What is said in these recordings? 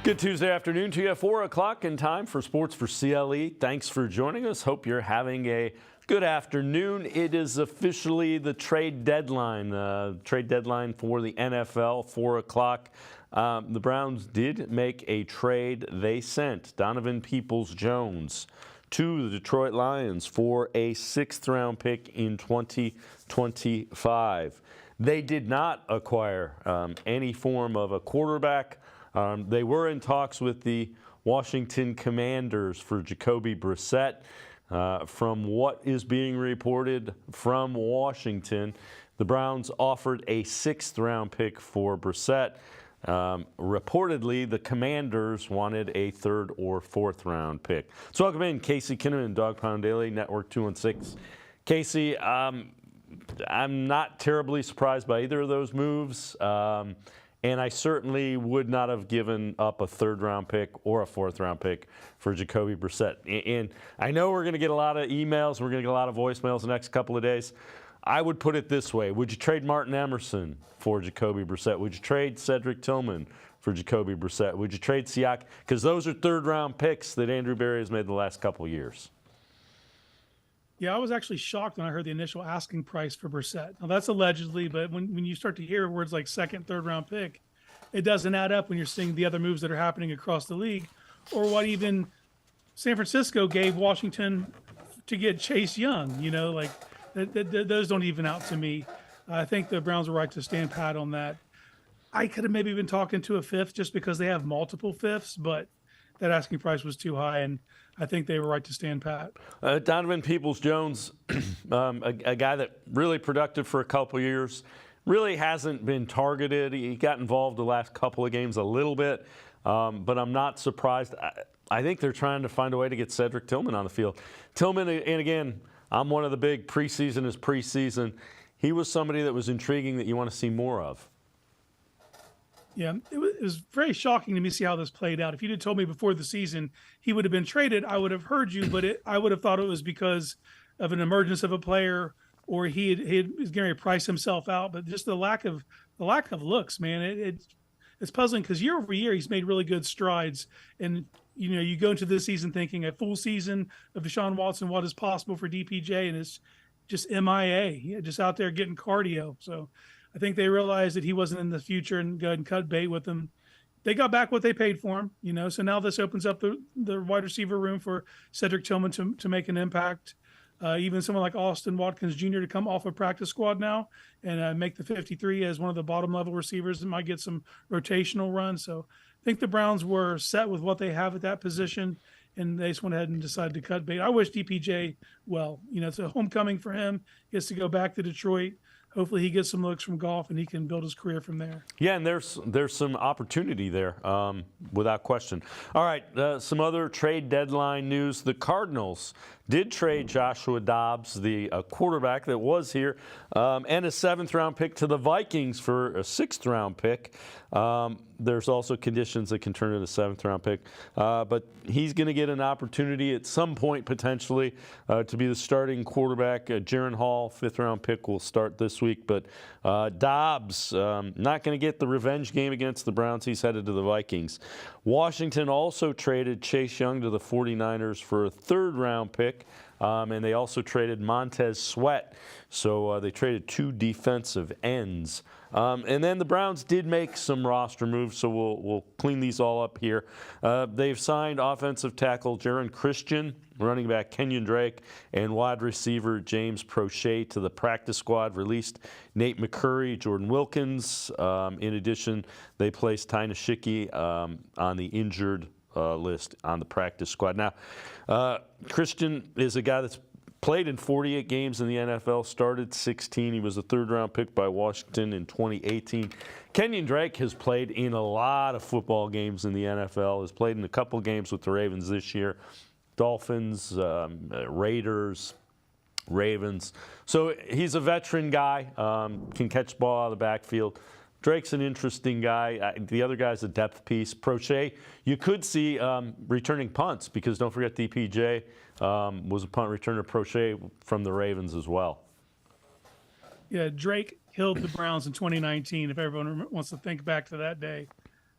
Good Tuesday afternoon to you, 4 o'clock, and time for Sports for CLE. Thanks for joining us. Hope you're having a good afternoon. It is officially the trade deadline for the NFL, 4 o'clock. The Browns did make a trade. They sent Donovan Peoples-Jones to the Detroit Lions for a 6th-round pick in 2025. They did not acquire any form of a quarterback. They were in talks with the Washington Commanders for Jacoby Brissett. From what is being reported from Washington, the Browns offered a 6th-round pick for Brissett. Reportedly, the Commanders wanted a 3rd or 4th-round pick. So welcome in, Casey Kinnamon, Dog Pound Daily, Network 216. Casey, I'm not terribly surprised by either of those moves. And I certainly would not have given up a 3rd-round pick or a 4th-round pick for Jacoby Brissett. And I know we're going to get a lot of emails. We're going to get a lot of voicemails the next couple of days. I would put it this way. Would you trade Martin Emerson for Jacoby Brissett? Would you trade Cedric Tillman for Jacoby Brissett? Would you trade Siak? Because those are 3rd-round picks that Andrew Berry has made the last couple of years. Yeah, I was actually shocked when I heard the initial asking price for Brissett. Now, that's allegedly, but when you start to hear words like 2nd, 3rd-round pick, it doesn't add up when you're seeing the other moves that are happening across the league, or what even San Francisco gave Washington to get Chase Young. You know, like those don't even out to me. I think the Browns were right to stand pat on that. I could have maybe been talking to a 5th just because they have multiple 5ths, but that asking price was too high, and I think they were right to stand pat. Donovan Peoples-Jones, a guy that really productive for a couple years, really hasn't been targeted. He got involved the last couple of games a little bit, but I'm not surprised. I think they're trying to find a way to get Cedric Tillman on the field. Tillman, and again, I'm one of the big preseason is preseason. He was somebody that was intriguing that you want to see more of. Yeah, it was very shocking to me to see how this played out. If you'd have told me before the season he would have been traded, I would have heard you, but I would have thought it was because of an emergence of a player, or he was going to price himself out. But just the lack of looks, man, it's puzzling because year over year he's made really good strides. And you know, you go into this season thinking a full season of Deshaun Watson, what is possible for DPJ, and it's just MIA, just out there getting cardio. So I think they realized that he wasn't in the future and go ahead and cut bait with him. They got back what they paid for him, you know. So now this opens up the wide receiver room for Cedric Tillman to make an impact. Even someone like Austin Watkins Jr. to come off a practice squad now and make the 53 as one of the bottom level receivers that might get some rotational runs. So I think the Browns were set with what they have at that position, and they just went ahead and decided to cut bait. I wish DPJ well. You know, it's a homecoming for him. He gets to go back to Detroit. Hopefully he gets some looks from golf and he can build his career from there. Yeah, and there's some opportunity there, without question. All right, some other trade deadline news. The Cardinals did trade Joshua Dobbs, the quarterback that was here, and a 7th-round pick to the Vikings for a 6th-round pick. There's also conditions that can turn into a 7th-round pick. But he's going to get an opportunity at some point potentially to be the starting quarterback. Jaron Hall, 5th-round pick, will start this week. But Dobbs not going to get the revenge game against the Browns. He's headed to the Vikings. Washington also traded Chase Young to the 49ers for a 3rd-round pick. And they also traded Montez Sweat. So they traded 2 defensive ends. And then the Browns did make some roster moves, so we'll clean these all up here. They've signed offensive tackle Jaron Christian, running back Kenyon Drake, and wide receiver James Prochet to the practice squad. Released Nate McCurry, Jordan Wilkins. In addition, they placed Ty Nashiki on the injured list on the practice squad. Now, Christian is a guy that's played in 48 games in the NFL, started 16. He was a 3rd-round pick by Washington in 2018. Kenyon Drake has played in a lot of football games in the NFL, has played in a couple games with the Ravens this year. Dolphins, Raiders, Ravens. So he's a veteran guy, can catch the ball out of the backfield. Drake's an interesting guy. The other guy's a depth piece. Prochet, you could see returning punts because don't forget DPJ was a punt returner. Prochet from the Ravens as well. Yeah, Drake killed the Browns in 2019, if everyone wants to think back to that day.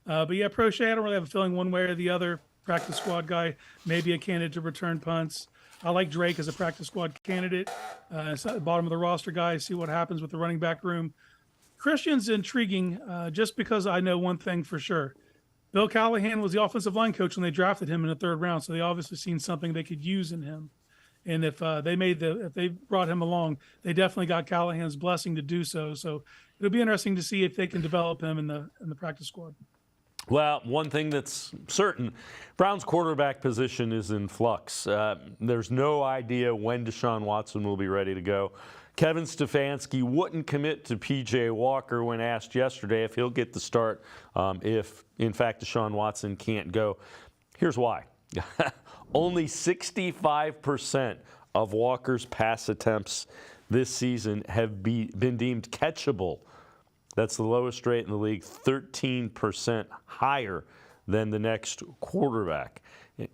But yeah, Prochet, I don't really have a feeling one way or the other. Practice squad guy, maybe a candidate to return punts. I like Drake as a practice squad candidate. It's at the bottom of the roster guy. See what happens with the running back room. Christian's intriguing just because I know one thing for sure. Bill Callahan was the offensive line coach when they drafted him in the 3rd round, so they obviously seen something they could use in him. And if they brought him along, they definitely got Callahan's blessing to do so. So it'll be interesting to see if they can develop him in the practice squad. Well, one thing that's certain, Browns quarterback position is in flux. There's no idea when Deshaun Watson will be ready to go. Kevin Stefanski wouldn't commit to P.J. Walker when asked yesterday if he'll get the start if, in fact, Deshaun Watson can't go. Here's why. Only 65% of Walker's pass attempts this season have been deemed catchable. That's the lowest rate in the league, 13% higher than the next quarterback.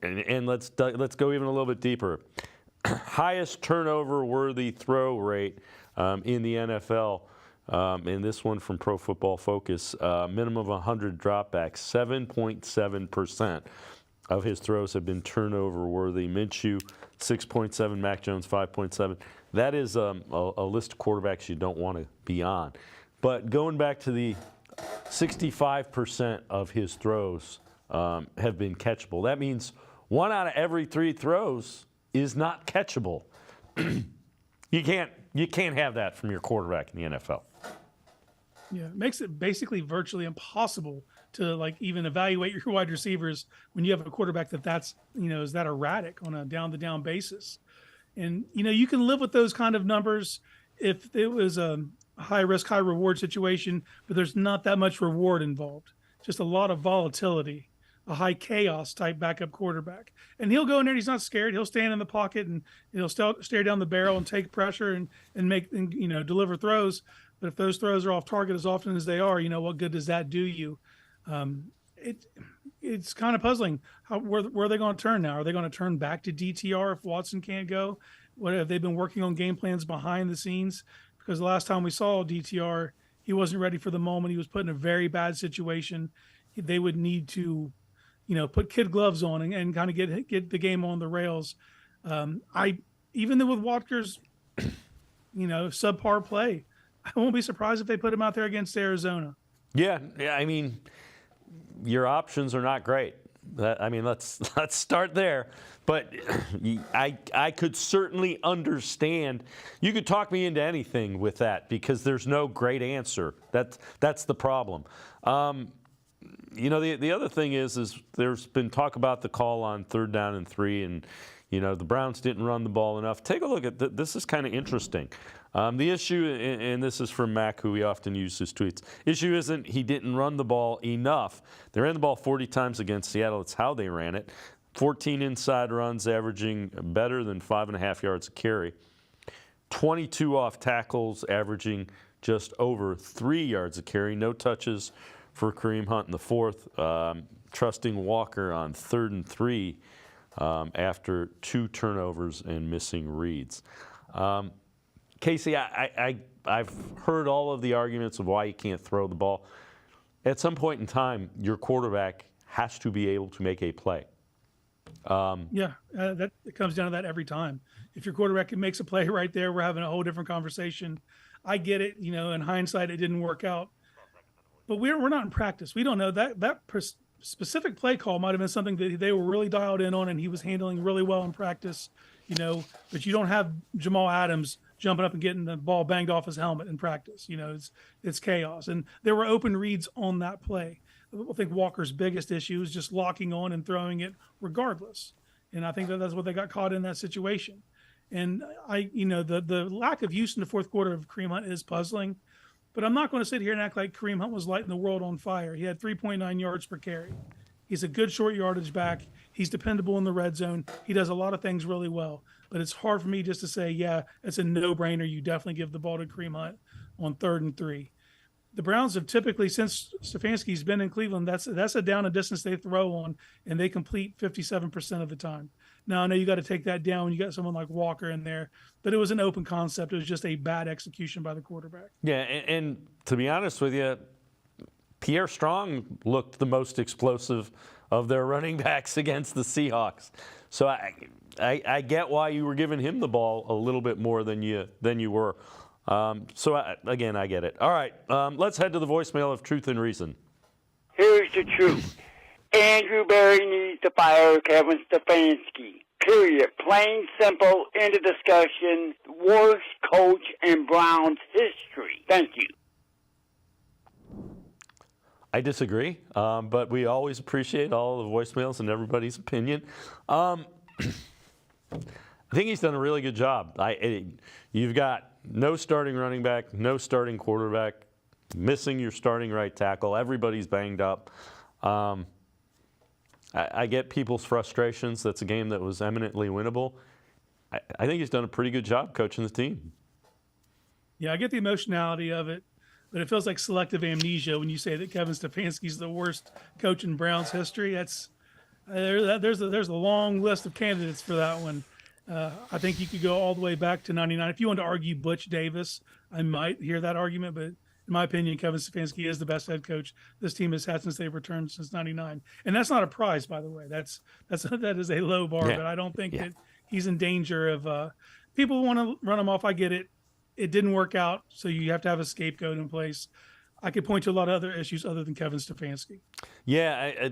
And let's go even a little bit deeper. Highest turnover-worthy throw rate in the NFL, and this one from Pro Football Focus, minimum of 100 dropbacks, 7.7% of his throws have been turnover-worthy. Minshew, 6.7, Mac Jones, 5.7. That is a list of quarterbacks you don't want to be on. But going back to the 65% of his throws have been catchable. That means 1 out of every 3 throws is not catchable. You can't have that from your quarterback in the NFL. Yeah, it makes it basically virtually impossible to like even evaluate your wide receivers when you have a quarterback that's is that erratic on a down-to-down basis. And you can live with those kind of numbers if it was a high risk, high reward situation, but there's not that much reward involved. Just a lot of volatility, a high chaos type backup quarterback. And he'll go in there, he's not scared. He'll stand in the pocket and he'll stare down the barrel and take pressure and deliver throws. But if those throws are off target as often as they are, what good does that do you? It's kind of puzzling. Where are they going to turn now? Are they going to turn back to DTR if Watson can't go? What have they been working on game plans behind the scenes? Because the last time we saw DTR, he wasn't ready for the moment. He was put in a very bad situation. They would need to, put kid gloves on and kind of get the game on the rails. Even though with Walker's, subpar play, I won't be surprised if they put him out there against Arizona. Yeah. I mean, your options are not great. Let's start there. But I could certainly understand. You could talk me into anything with that because there's no great answer. That's the problem. The other thing is there's been talk about the call on 3rd down and 3, and the Browns didn't run the ball enough. Take a look at this. Is kind of interesting. The issue, and this is from Mac, who we often use his tweets. Issue isn't he didn't run the ball enough. They ran the ball 40 times against Seattle. It's how they ran it. 14 inside runs, averaging better than 5.5 yards a carry. 22 off tackles, averaging just over 3 yards a carry. No touches for Kareem Hunt in the 4th. Trusting Walker on 3rd and 3 after 2 turnovers and missing reads. Casey, I've heard all of the arguments of why you can't throw the ball. At some point in time, your quarterback has to be able to make a play. That it comes down to that every time. If your quarterback makes a play right there, we're having a whole different conversation. I get it. In hindsight, it didn't work out. But we're not in practice. We don't know that specific play call might have been something that they were really dialed in on, and he was handling really well in practice. But you don't have Jamal Adams jumping up and getting the ball banged off his helmet in practice. It's chaos. And there were open reads on that play. I think Walker's biggest issue is just locking on and throwing it regardless. And I think that's what they got caught in that situation. And the lack of use in the 4th quarter of Kareem Hunt is puzzling, but I'm not going to sit here and act like Kareem Hunt was lighting the world on fire. He had 3.9 yards per carry. He's a good short yardage back. He's dependable in the red zone. He does a lot of things really well, but it's hard for me just to say, yeah, it's a no-brainer. You definitely give the ball to Kareem Hunt on 3rd and 3. The Browns have typically, since Stefanski's been in Cleveland, that's a down and distance they throw on, and they complete 57% of the time. Now, I know you got to take that down when you got someone like Walker in there, but it was an open concept. It was just a bad execution by the quarterback. Yeah, and to be honest with you, Pierre Strong looked the most explosive of their running backs against the Seahawks. So I get why you were giving him the ball a little bit more than you were. Again, I get it. All right, let's head to the voicemail of Truth and Reason. Here's the truth. Andrew Berry needs to fire Kevin Stefanski. Period. Plain, simple, end of discussion. Worst coach in Browns history. Thank you. I disagree, but we always appreciate all of the voicemails and everybody's opinion. I think he's done a really good job. You've got no starting running back, no starting quarterback, missing your starting right tackle. Everybody's banged up. I get people's frustrations. That's a game that was eminently winnable. I think he's done a pretty good job coaching the team. Yeah, I get the emotionality of it, but it feels like selective amnesia when you say that Kevin Stefanski's the worst coach in Browns history. There's a long list of candidates for that one. I think you could go all the way back to 99. If you want to argue Butch Davis, I might hear that argument, but in my opinion, Kevin Stefanski is the best head coach this team has had since they've returned since 99. And that's not a prize, by the way. That is a low bar, but I don't think that he's in danger of people want to run him off. I get it. It didn't work out, so you have to have a scapegoat in place. I could point to a lot of other issues other than Kevin Stefanski. Yeah,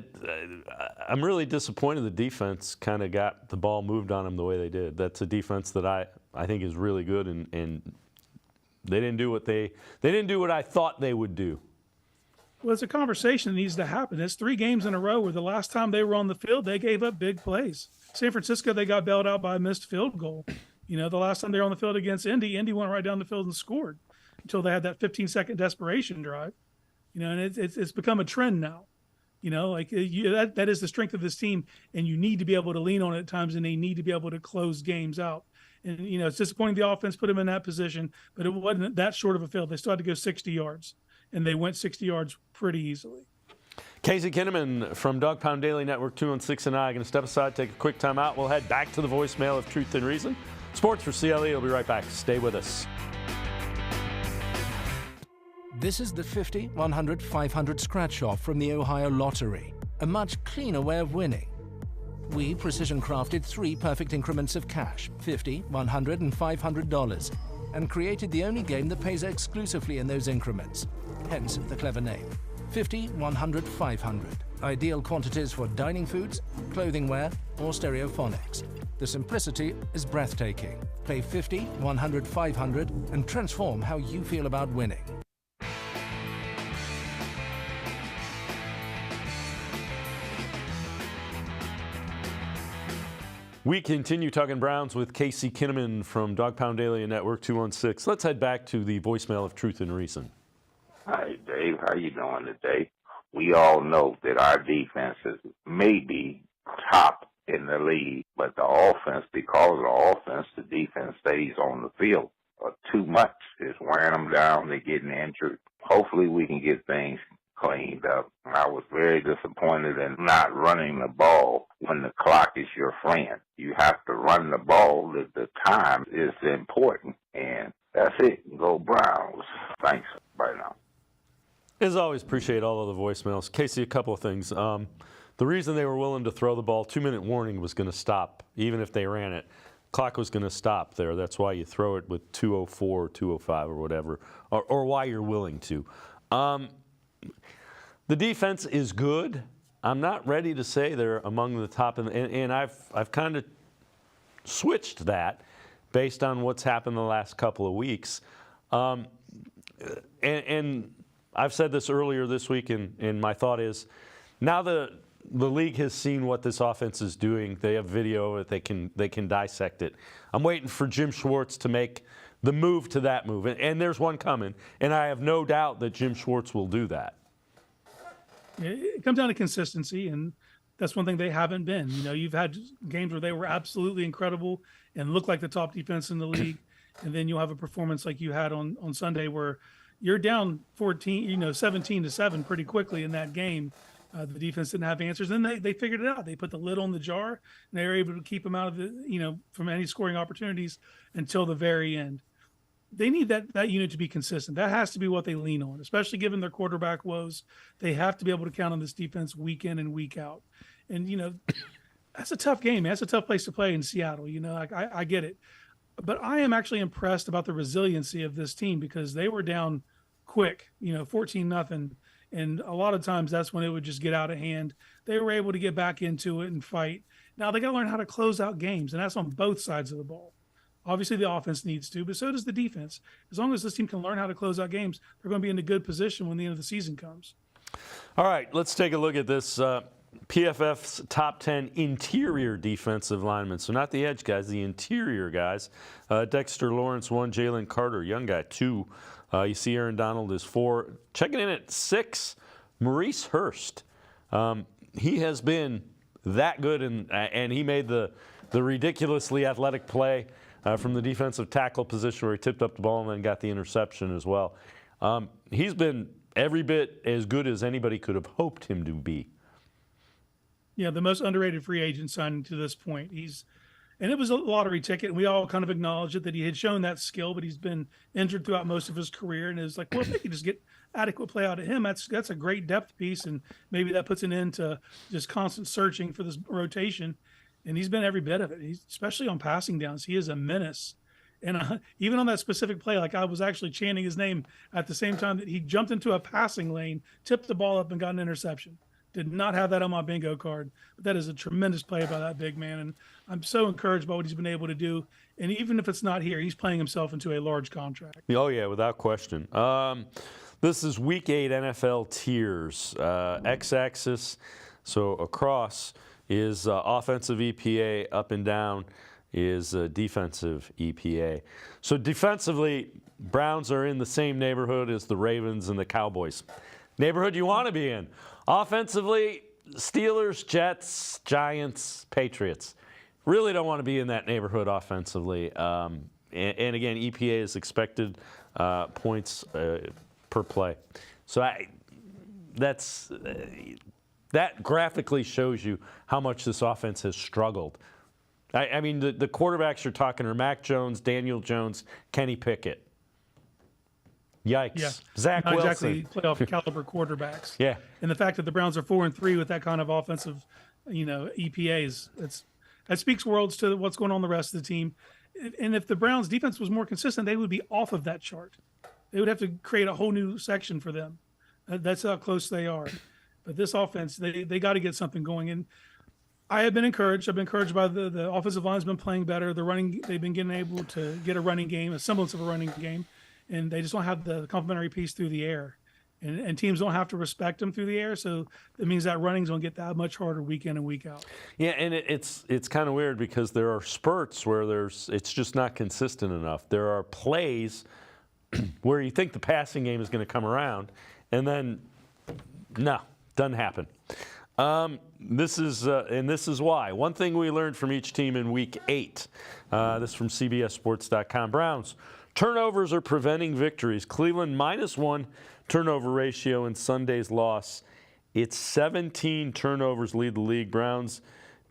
I'm really disappointed the defense kind of got the ball moved on them the way they did. That's a defense that I think is really good, and they didn't do what I thought they would do. Well, it's a conversation that needs to happen. It's 3 games in a row where the last time they were on the field, they gave up big plays. San Francisco, they got bailed out by a missed field goal. The last time they were on the field against Indy went right down the field and scored until they had that 15-second desperation drive. And it's become a trend now. That is the strength of this team, and you need to be able to lean on it at times, and they need to be able to close games out. And, it's disappointing the offense put them in that position, but it wasn't that short of a field. They still had to go 60 yards, and they went 60 yards pretty easily. Casey Kinnamon from Dog Pound Daily Network 216 and I are going to step aside, take a quick time out. We'll head back to the voicemail of Truth and Reason. Sports for CLE. We'll be right back. Stay with us. This is the 50, 100, 500 scratch-off from the Ohio Lottery, a much cleaner way of winning. We precision-crafted 3 perfect increments of cash, $50, $100, and $500, and created the only game that pays exclusively in those increments, hence the clever name. 50, 100, 500. Ideal quantities for dining foods, clothing wear, or stereophonics. The simplicity is breathtaking. Play 50, 100, 500, and transform how you feel about winning. We continue talking Browns with Casey Kinnamon from Dog Pound Daily Network 216. Let's head back to the voicemail of Truth and Reason. Hi, Dave. How you doing today? We all know that our defense is maybe top in the league, but the offense, because of the offense, the defense stays on the field too much. It's wearing them down. They're getting injured. Hopefully we can get things cleaned up. I was very disappointed in not running the ball when the clock is your friend. You have to run the ball. The time is important, and that's it. Go Browns. Thanks. Bye now. As always, appreciate all of the voicemails. Casey, a couple of things. The reason they were willing to throw the ball, 2-minute warning was going to stop, even if they ran it. Clock was going to stop there. That's why you throw it with 2:04 or 2:05 or whatever, or why you're willing to. The defense is good. I'm not ready to say they're among the top, and I've kind of switched that based on what's happened the last couple of weeks. And I've said this earlier this week, and my thought is, now the league has seen what this offense is doing. They have video of it. They can dissect it. I'm waiting for Jim Schwartz to make the move to that move, and there's one coming, and I have no doubt that Jim Schwartz will do that. It comes down to consistency, and that's one thing they haven't been. You've had games where they were absolutely incredible and looked like the top defense in the league, and then you'll have a performance like you had on Sunday where you're down 17-7 pretty quickly in that game. The defense didn't have answers, and they figured it out. They put the lid on the jar, and they were able to keep them out of from any scoring opportunities until the very end. they need that unit to be consistent. That has to be what they lean on, especially given their quarterback woes. They have to be able to count on this defense week in and week out. And, that's a tough game, man. That's a tough place to play in Seattle. I get it. But I am actually impressed about the resiliency of this team because they were down quick, 14-0. And a lot of times that's when it would just get out of hand. They were able to get back into it and fight. Now they got to learn how to close out games, and that's on both sides of the ball. Obviously, the offense needs to, but so does the defense. As long as this team can learn how to close out games, they're going to be in a good position when the end of the season comes. All right, let's take a look at this PFF's top 10 interior defensive linemen. So not the edge guys, the interior guys. Dexter Lawrence, 1. Jalen Carter, young guy, 2. You see Aaron Donald is 4. Checking in at 6, Maurice Hurst. He has been that good, and he made the ridiculously athletic play from the defensive tackle position where he tipped up the ball and then got the interception as well. He's been every bit as good as anybody could have hoped him to be. Yeah, the most underrated free agent signing to this point. And it was a lottery ticket, and we all kind of acknowledged it that he had shown that skill, but he's been injured throughout most of his career. And it's like, well, if they could just get adequate play out of him, that's a great depth piece, and maybe that puts an end to just constant searching for this rotation. And he's been every bit of it. Especially on passing downs, he is a menace. And even on that specific play, like I was actually chanting his name at the same time that he jumped into a passing lane, tipped the ball up, and got an interception. Did not have that on my bingo card. But that is a tremendous play by that big man. And I'm so encouraged by what he's been able to do. And even if it's not here, he's playing himself into a large contract. Oh, yeah, without question. This is Week 8 NFL tiers. X-axis, so across, is offensive EPA, up and down is defensive EPA. So defensively, Browns are in the same neighborhood as the Ravens and the Cowboys. Neighborhood you want to be in. Offensively, Steelers, Jets, Giants, Patriots. Really don't want to be in that neighborhood offensively. And again, EPA is expected points per play. So that graphically shows you how much this offense has struggled. I mean, the quarterbacks you're talking are Mac Jones, Daniel Jones, Kenny Pickett. Yikes. Yeah. Zach Not Wilson. exactly playoff caliber quarterbacks. Yeah. And the fact that the Browns are 4-3 with that kind of offensive, EPAs, that speaks worlds to what's going on in the rest of the team. And if the Browns defense was more consistent, they would be off of that chart. They would have to create a whole new section for them. That's how close they are. But this offense, they got to get something going. And I have been encouraged. I've been encouraged by the offensive line's been playing better. They've been getting able to get a running game, a semblance of a running game. And they just don't have the complementary piece through the air. And teams don't have to respect them through the air, so it means that running's going to get that much harder week in and week out. Yeah, and it's kind of weird because there are spurts where it's just not consistent enough. There are plays where you think the passing game is going to come around, and then, no, doesn't happen. This is why. One thing we learned from each team in Week 8, this is from CBSSports.com. Browns. Turnovers are preventing victories. Cleveland -1 turnover ratio in Sunday's loss. It's 17 turnovers lead the league. Browns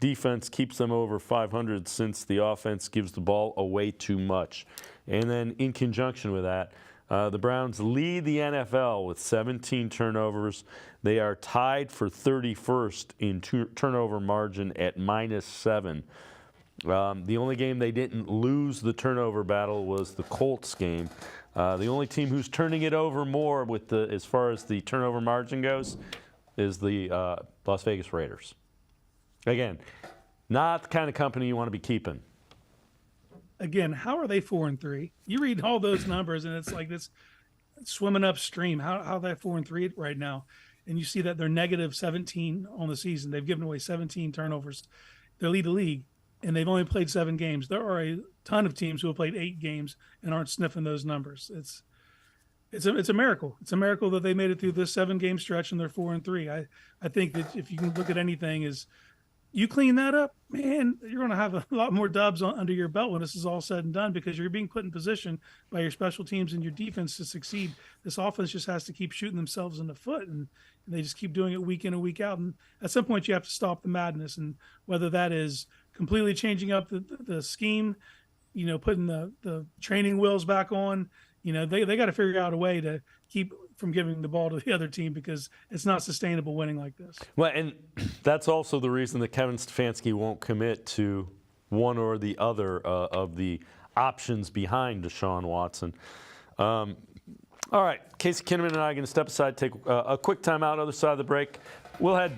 defense keeps them over 500 since the offense gives the ball away too much. And then in conjunction with that, the Browns lead the NFL with 17 turnovers. They are tied for 31st in turnover margin at -7. The only game they didn't lose the turnover battle was the Colts game. The only team who's turning it over more as far as the turnover margin goes is the Las Vegas Raiders. Again, not the kind of company you want to be keeping. Again, how are they 4-3? You read all those numbers, and it's like this swimming upstream. How they're 4-3 right now, and you see that they're -17 on the season. They've given away 17 turnovers. They lead the league. And they've only played 7 games. There are a ton of teams who have played 8 games and aren't sniffing those numbers. It's a miracle. It's a miracle that they made it through this 7-game stretch and they're 4-3. I think that if you can look at anything, is you clean that up, man, you're going to have a lot more dubs under your belt when this is all said and done because you're being put in position by your special teams and your defense to succeed. This offense just has to keep shooting themselves in the foot, and they just keep doing it week in and week out. And at some point, you have to stop the madness, and whether that is completely changing up the scheme, putting the training wheels back on. They got to figure out a way to keep from giving the ball to the other team because it's not sustainable winning like this. Well, and that's also the reason that Kevin Stefanski won't commit to one or the other of the options behind Deshaun Watson. All right, Casey Kinnamon and I are going to step aside, take a quick timeout. Other side of the break, we'll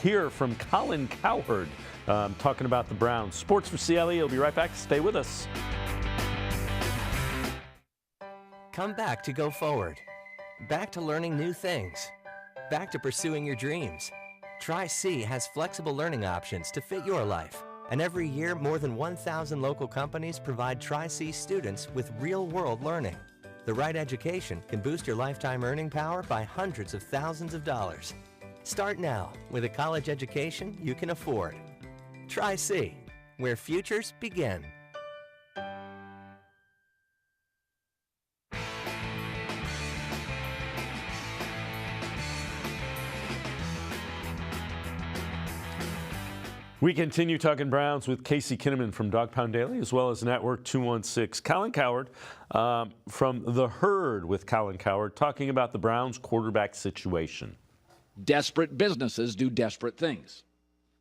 hear from Colin Cowherd talking about the Browns. Sports for CLE. We'll be right back. Stay with us. Come back to go forward. Back to learning new things. Back to pursuing your dreams. Tri-C has flexible learning options to fit your life. And every year, more than 1,000 local companies provide Tri-C students with real-world learning. The right education can boost your lifetime earning power by hundreds of thousands of dollars. Start now with a college education you can afford. Tri-C, where futures begin. We continue talking Browns with Casey Kinnamon from Dog Pound Daily, as well as Network 216. Colin Cowherd from The Herd with Colin Cowherd, talking about the Browns quarterback situation. Desperate businesses do desperate things.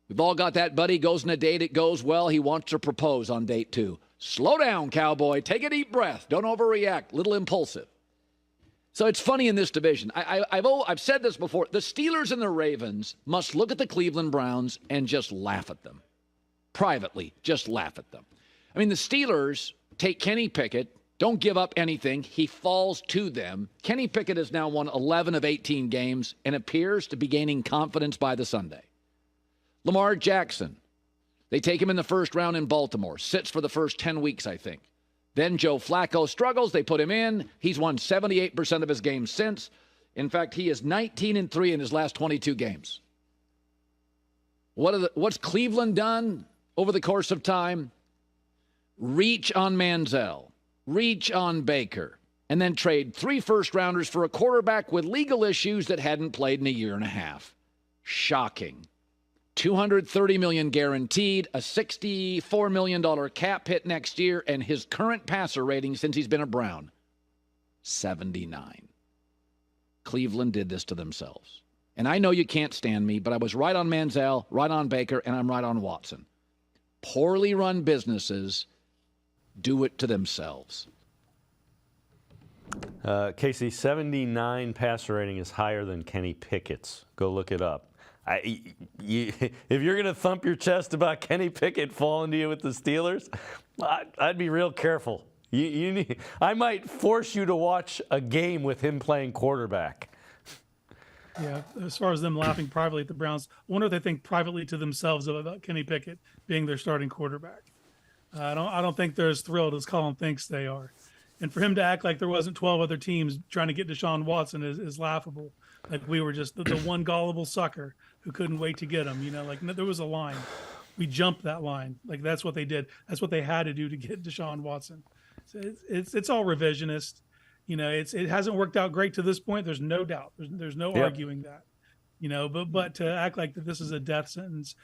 We've all got that buddy, goes on a date, it goes well, he wants to propose on date 2. Slow down, cowboy. Take a deep breath. Don't overreact. Little impulsive. So it's funny in this division. I've said this before. The Steelers and the Ravens must look at the Cleveland Browns and just laugh at them. Privately, just laugh at them. I mean, the Steelers take Kenny Pickett, don't give up anything. He falls to them. Kenny Pickett has now won 11 of 18 games and appears to be gaining confidence by the Sunday. Lamar Jackson, they take him in the first round in Baltimore. Sits for the first 10 weeks, I think. Then Joe Flacco struggles. They put him in. He's won 78% of his games since. In fact, he is 19-3 in his last 22 games. What's Cleveland done over the course of time? Reach on Manziel, reach on Baker, and then trade 3 first-rounders for a quarterback with legal issues that hadn't played in a year and a half. Shocking. $230 million guaranteed, a $64 million cap hit next year, and his current passer rating since he's been a Brown, 79. Cleveland did this to themselves. And I know you can't stand me, but I was right on Manziel, right on Baker, and I'm right on Watson. Poorly run businesses do it to themselves. Casey, 79 passer rating is higher than Kenny Pickett's. Go look it up. If you're going to thump your chest about Kenny Pickett falling to you with the Steelers, I'd be real careful. I might force you to watch a game with him playing quarterback. Yeah, as far as them laughing privately at the Browns, I wonder if they think privately to themselves about Kenny Pickett being their starting quarterback. I don't think they're as thrilled as Colin thinks they are. And for him to act like there wasn't 12 other teams trying to get Deshaun Watson is laughable. Like we were just the one gullible sucker who couldn't wait to get him. Like there was a line. We jumped that line. Like that's what they did. That's what they had to do to get Deshaun Watson. So it's all revisionist. It hasn't worked out great to this point. There's no doubt. There's no arguing that. But to act like that this is a death sentence,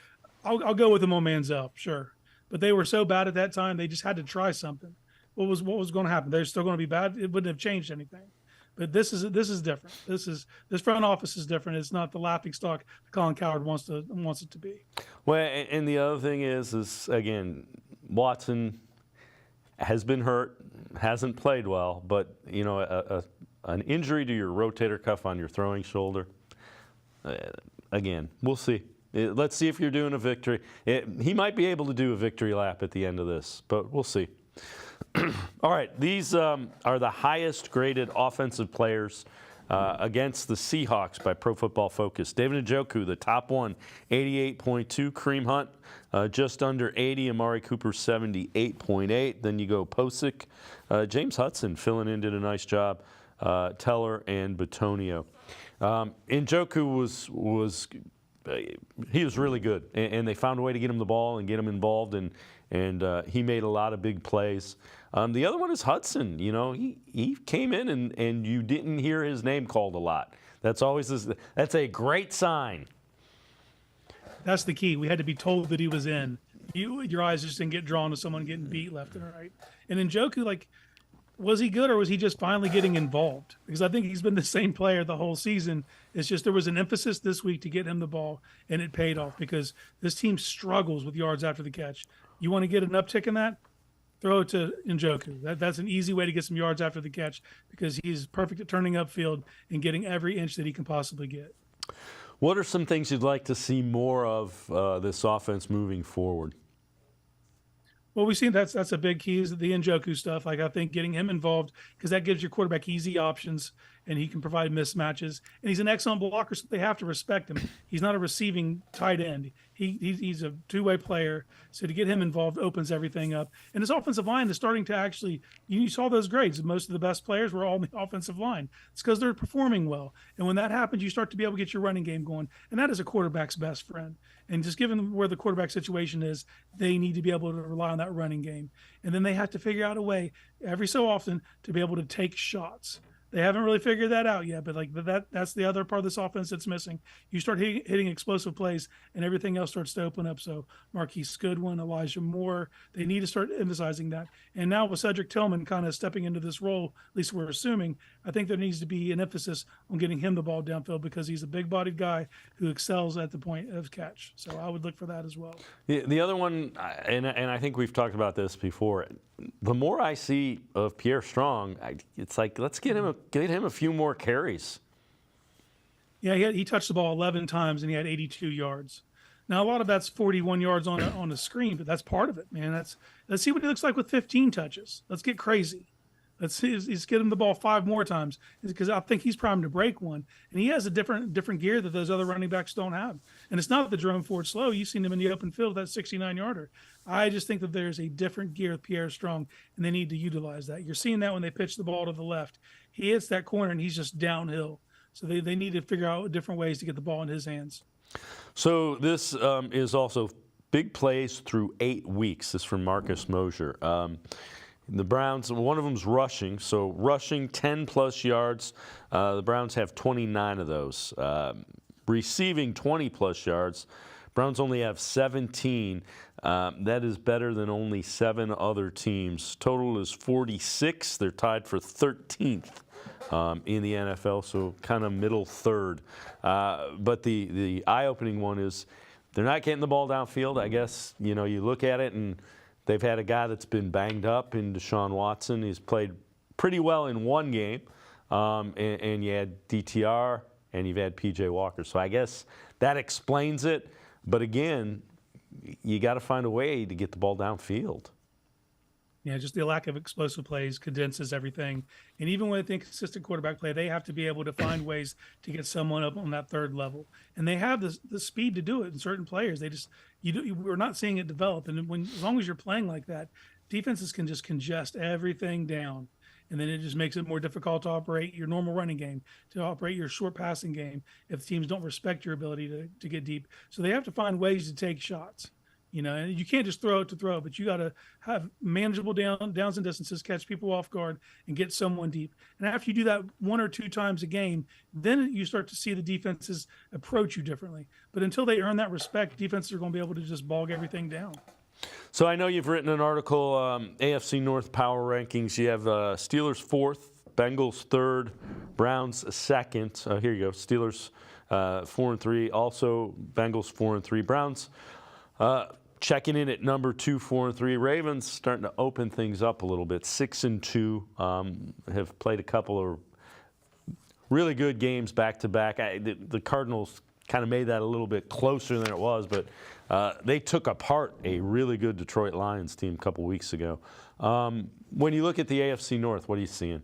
I'll go with them on Manziel, sure. But they were so bad at that time, they just had to try something. What was going to happen? They're still going to be bad. It wouldn't have changed anything. But this is different. This front office is different. It's not the laughingstock Colin Cowherd wants it to be. Well, and the other thing is again, Watson has been hurt, hasn't played well, but an injury to your rotator cuff on your throwing shoulder. Again, we'll see. Let's see if you're doing a victory. He might be able to do a victory lap at the end of this, but we'll see. All right, these are the highest graded offensive players against the Seahawks by Pro Football Focus. David Njoku, the top one, 88.2. Kareem Hunt, just under 80. Amari Cooper, 78.8. Then you go Posick. James Hudson filling in, did a nice job. Teller and Bitonio. Njoku he was really good, and they found a way to get him the ball and get him involved, and he made a lot of big plays. The other one is Hudson. He came in and you didn't hear his name called a lot. That's a great sign. That's the key. We had to be told that he was in. your eyes just didn't get drawn to someone getting beat left and right. And Njoku, like, was he good or was he just finally getting involved? Because I think he's been the same player the whole season. It's just there was an emphasis this week to get him the ball, and it paid off because this team struggles with yards after the catch. You want to get an uptick in that? Throw it to Njoku. That's an easy way to get some yards after the catch because he's perfect at turning upfield and getting every inch that he can possibly get. What are some things you'd like to see more of this offense moving forward? Well, we've seen that's a big key is the Njoku stuff. Like, I think getting him involved because that gives your quarterback easy options and he can provide mismatches. And he's an excellent blocker, so they have to respect him. He's not a receiving tight end. He's a two-way player. So to get him involved opens everything up. And his offensive line is starting to actually, you saw those grades. Most of the best players were all on the offensive line. It's because they're performing well. And when that happens, you start to be able to get your running game going. And that is a quarterback's best friend. And just given where the quarterback situation is, they need to be able to rely on that running game. And then they have to figure out a way every so often to be able to take shots. They haven't really figured that out yet, but that's the other part of this offense that's missing. You start hitting explosive plays, and everything else starts to open up. So Marquise Goodwin, Elijah Moore, they need to start emphasizing that. And now with Cedric Tillman kind of stepping into this role, at least we're assuming, I think there needs to be an emphasis on getting him the ball downfield because he's a big-bodied guy who excels at the point of catch. So I would look for that as well. The other one, and I think we've talked about this before, the more I see of Pierre Strong, it's like, let's get him a few more carries. Yeah, he touched the ball 11 times and he had 82 yards. Now a lot of that's 41 yards on a screen, but that's part of it, man. Let's see what he looks like with 15 touches. Let's get crazy. Let's get him the ball 5 more times because I think he's primed to break one, and he has a different gear that those other running backs don't have. And it's not the Jerome Ford slow. You've seen him in the open field, that 69-yarder. I just think that there's a different gear with Pierre Strong, and they need to utilize that. You're seeing that when they pitch the ball to the left. He hits that corner, and he's just downhill. So they need to figure out different ways to get the ball in his hands. So this is also big plays through 8 weeks. This is from Marcus Mosher. The Browns, one of them's rushing. So rushing 10-plus yards. The Browns have 29 of those. Receiving 20-plus yards. Browns only have 17. That is better than only 7 other teams. Total is 46. They're tied for 13th in the NFL, so kind of middle third. But the eye-opening one is they're not getting the ball downfield. I guess, you look at it and they've had a guy that's been banged up in Deshaun Watson. He's played pretty well in one game. And you had DTR and you've had P.J. Walker. So I guess that explains it. But again, you got to find a way to get the ball downfield. Yeah, just the lack of explosive plays condenses everything. And even with inconsistent quarterback play, they have to be able to find ways to get someone up on that third level. And they have the speed to do it in certain players. We're not seeing it develop. And as long as you're playing like that, defenses can just congest everything down. And then it just makes it more difficult to operate your normal running game, to operate your short passing game if teams don't respect your ability to get deep. So they have to find ways to take shots. And you can't just throw it to throw, but you got to have manageable downs and distances, catch people off guard, and get someone deep. And after you do that 1 or 2 times a game, then you start to see the defenses approach you differently. But until they earn that respect, defenses are going to be able to just bog everything down. So I know you've written an article, AFC North Power Rankings. You have Steelers 4th, Bengals 3rd, Browns 2nd. Here you go, Steelers 4-3, also Bengals 4-3, Browns checking in at number 2, 4-3. Ravens starting to open things up a little bit. 6-2, have played a couple of really good games back to back. The Cardinals kind of made that a little bit closer than it was, but they took apart a really good Detroit Lions team a couple weeks ago. When you look at the AFC North, what are you seeing?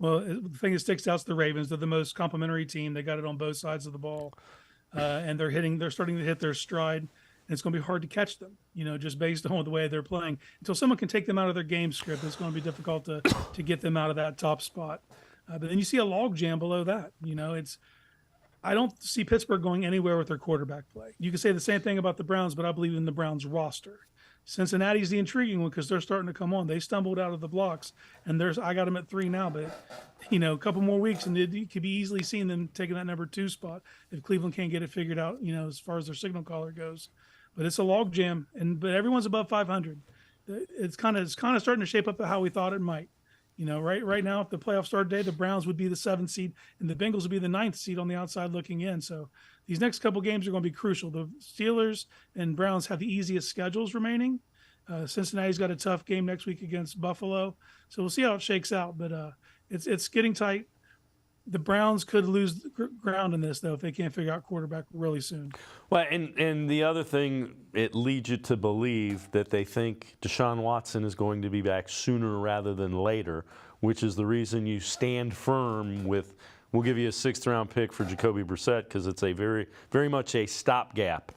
Well, the thing that sticks out is the Ravens. They're the most complimentary team. They got it on both sides of the ball. And they're starting to hit their stride, and it's going to be hard to catch them, just based on the way they're playing. Until someone can take them out of their game script, it's going to be difficult to get them out of that top spot. But then you see a log jam below that. I don't see Pittsburgh going anywhere with their quarterback play. You can say the same thing about the Browns, but I believe in the Browns roster. Cincinnati's the intriguing one because they're starting to come on. They stumbled out of the blocks, and I got them at 3 now, but a couple more weeks, and it could be easily seen them taking that number 2 spot if Cleveland can't get it figured out, as far as their signal caller goes. but it's a logjam, but everyone's above 500. It's kind of starting to shape up how we thought it might. Right now, if the playoffs start today, the Browns would be the 7th seed and the Bengals would be the 9th seed on the outside looking in. So these next couple games are going to be crucial. The Steelers and Browns have the easiest schedules remaining. Cincinnati's got a tough game next week against Buffalo. So we'll see how it shakes out, but it's getting tight. The Browns could lose ground in this, though, if they can't figure out quarterback really soon. Well, and the other thing, it leads you to believe that they think Deshaun Watson is going to be back sooner rather than later, which is the reason you stand firm with, we'll give you a 6th-round pick for Jacoby Brissett, because it's a very, very much a stopgap.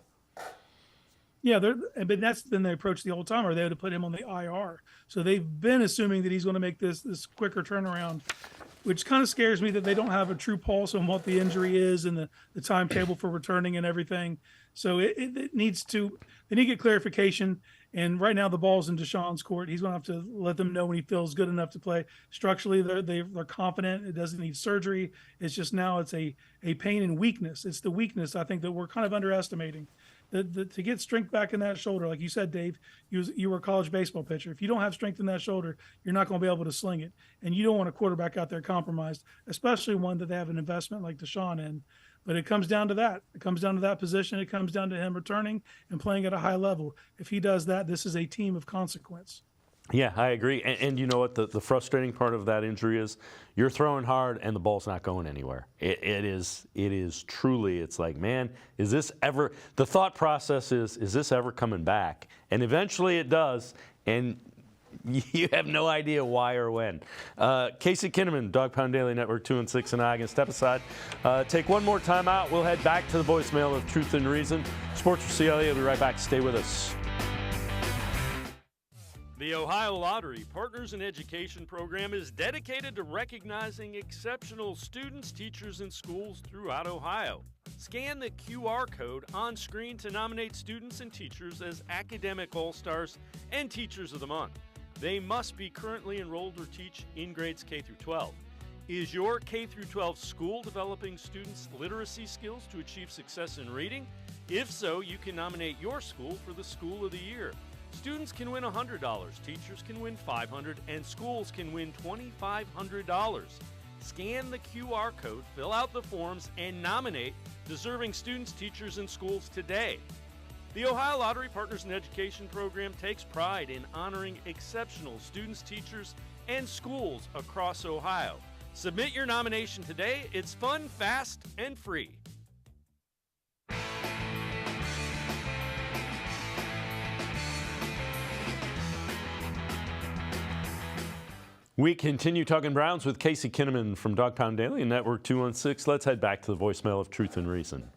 Yeah, but that's been the approach the whole time, or they would have put him on the IR. So they've been assuming that he's going to make this quicker turnaround, which kind of scares me that they don't have a true pulse on what the injury is and the timetable for returning and everything. So it needs to, they need to get clarification. And right now the ball's in Deshaun's court. He's going to have to let them know when he feels good enough to play. Structurally, they're confident. It doesn't need surgery. It's just now it's a pain and weakness. It's the weakness, I think, that we're kind of underestimating. To get strength back in that shoulder, like you said, Dave, you were a college baseball pitcher. If you don't have strength in that shoulder, you're not going to be able to sling it. And you don't want a quarterback out there compromised, especially one that they have an investment like Deshaun in. But it comes down to that. It comes down to that position. It comes down to him returning and playing at a high level. If he does that, this is a team of consequence. Yeah, I agree. And you know what? The frustrating part of that injury is you're throwing hard and the ball's not going anywhere. It is truly, it's like, man, is this ever, the thought process is this ever coming back? And eventually it does, and you have no idea why or when. Casey Kinnamon, Dog Pound Daily Network 2 and 6, and I can step aside. Take one more time out. We'll head back to the voicemail of Truth and Reason. Sports4CLE will be right back. Stay with us. The Ohio Lottery Partners in Education program is dedicated to recognizing exceptional students, teachers, and schools throughout Ohio. Scan the QR code on screen to nominate students and teachers as Academic All-Stars and Teachers of the Month. They must be currently enrolled or teach in grades K through 12. Is your K through 12 school developing students' literacy skills to achieve success in reading? If so, you can nominate your school for the School of the Year. Students can win $100, teachers can win $500, and schools can win $2,500. Scan the QR code, fill out the forms, and nominate deserving students, teachers, and schools today. The Ohio Lottery Partners in Education program takes pride in honoring exceptional students, teachers, and schools across Ohio. Submit your nomination today. It's fun, fast, and free. We continue talking Browns with Casey Kinnamon from Dog Pound Daily and Network 216. Let's head back to the voicemail of Truth and Reason.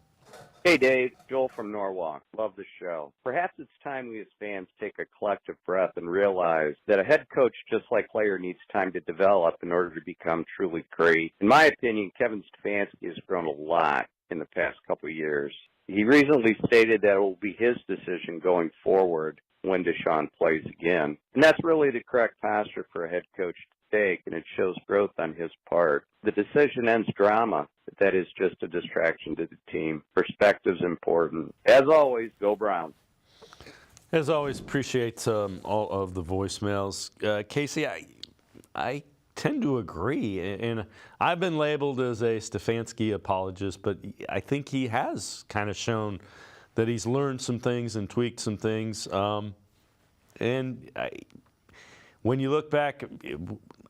Hey, Dave. Joel from Norwalk. Love the show. Perhaps it's time we as fans take a collective breath and realize that a head coach, just like player, needs time to develop in order to become truly great. In my opinion, Kevin Stefanski has grown a lot in the past couple of years. He recently stated that it will be his decision going forward when Deshaun plays again. And that's really the correct posture for a head coach to take, and it shows growth on his part. The decision ends drama, but that is just a distraction to the team. Perspective's important. As always, go Browns. As always, appreciate all of the voicemails. Casey, I tend to agree, and I've been labeled as a Stefanski apologist, but I think he has kind of shown that he's learned some things and tweaked some things. When you look back,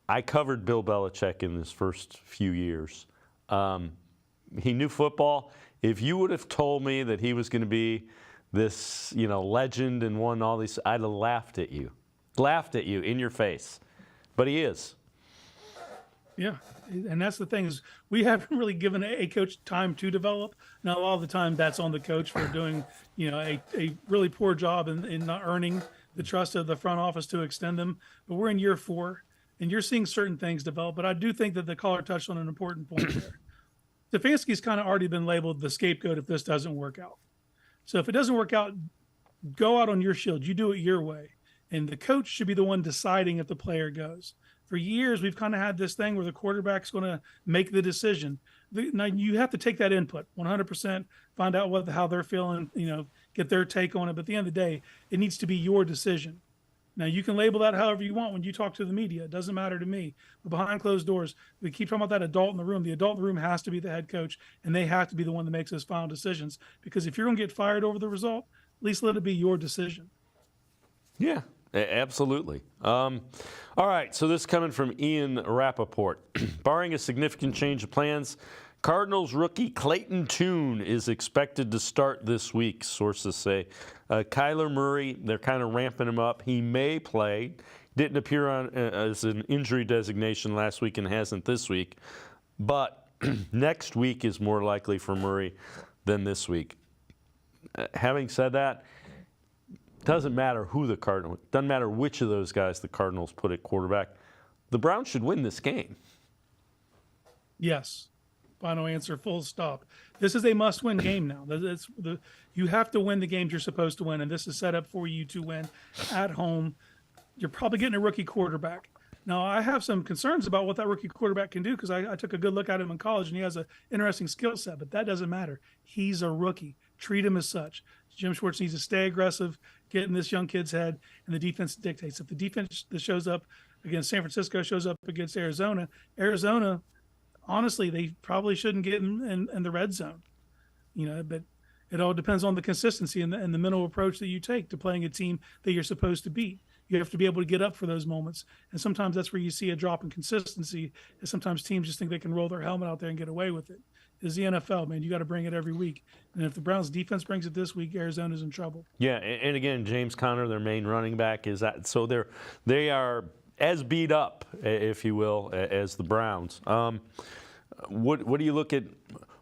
I covered Bill Belichick in his first few years. He knew football. If you would have told me that he was going to be this, legend and won all these, I'd have laughed at you in your face. But he is. Yeah, and that's the thing is we haven't really given a coach time to develop. Now, a lot of the time that's on the coach for doing, a really poor job in not earning the trust of the front office to extend them. But we're in year 4, and you're seeing certain things develop. But I do think that the caller touched on an important point there. Stefanski's kind of already been labeled the scapegoat if this doesn't work out. So if it doesn't work out, go out on your shield. You do it your way. And the coach should be the one deciding if the player goes. For years, we've kind of had this thing where the quarterback's going to make the decision. now you have to take that input 100%, find out how they're feeling, get their take on it. But at the end of the day, it needs to be your decision. Now, you can label that however you want when you talk to the media. It doesn't matter to me. But behind closed doors, we keep talking about that adult in the room. The adult in the room has to be the head coach, and they have to be the one that makes those final decisions. Because if you're going to get fired over the result, at least let it be your decision. Yeah, absolutely. All right, so this coming from Ian Rappaport. Barring a significant change of plans, Cardinals rookie Clayton Tune is expected to start this week, sources say. Kyler Murray, they're kind of ramping him up. He may play. Didn't appear on as an injury designation last week and hasn't this week. But next week is more likely for Murray than this week. Having said that, doesn't matter who the Cardinals, doesn't matter which of those guys the Cardinals put at quarterback. The Browns should win this game. Yes. Final answer, full stop. This is a must-win game now. You have to win the games you're supposed to win, and this is set up for you to win at home. You're probably getting a rookie quarterback. Now, I have some concerns about what that rookie quarterback can do because I took a good look at him in college, and he has an interesting skill set, but that doesn't matter. He's a rookie. Treat him as such. Jim Schwartz needs to stay aggressive, get in this young kid's head, and the defense dictates. If the defense that shows up against San Francisco shows up against Arizona, honestly, they probably shouldn't get in the red zone, but it all depends on the consistency and the mental approach that you take to playing a team that you're supposed to beat. You have to be able to get up for those moments. And sometimes that's where you see a drop in consistency, is sometimes teams just think they can roll their helmet out there and get away with it. It's the NFL, man. You got to bring it every week. And if the Browns defense brings it this week, Arizona's in trouble. Yeah, and again, James Conner, their main running back, is that. So they are as beat up, if you will, as the Browns. What do you look at?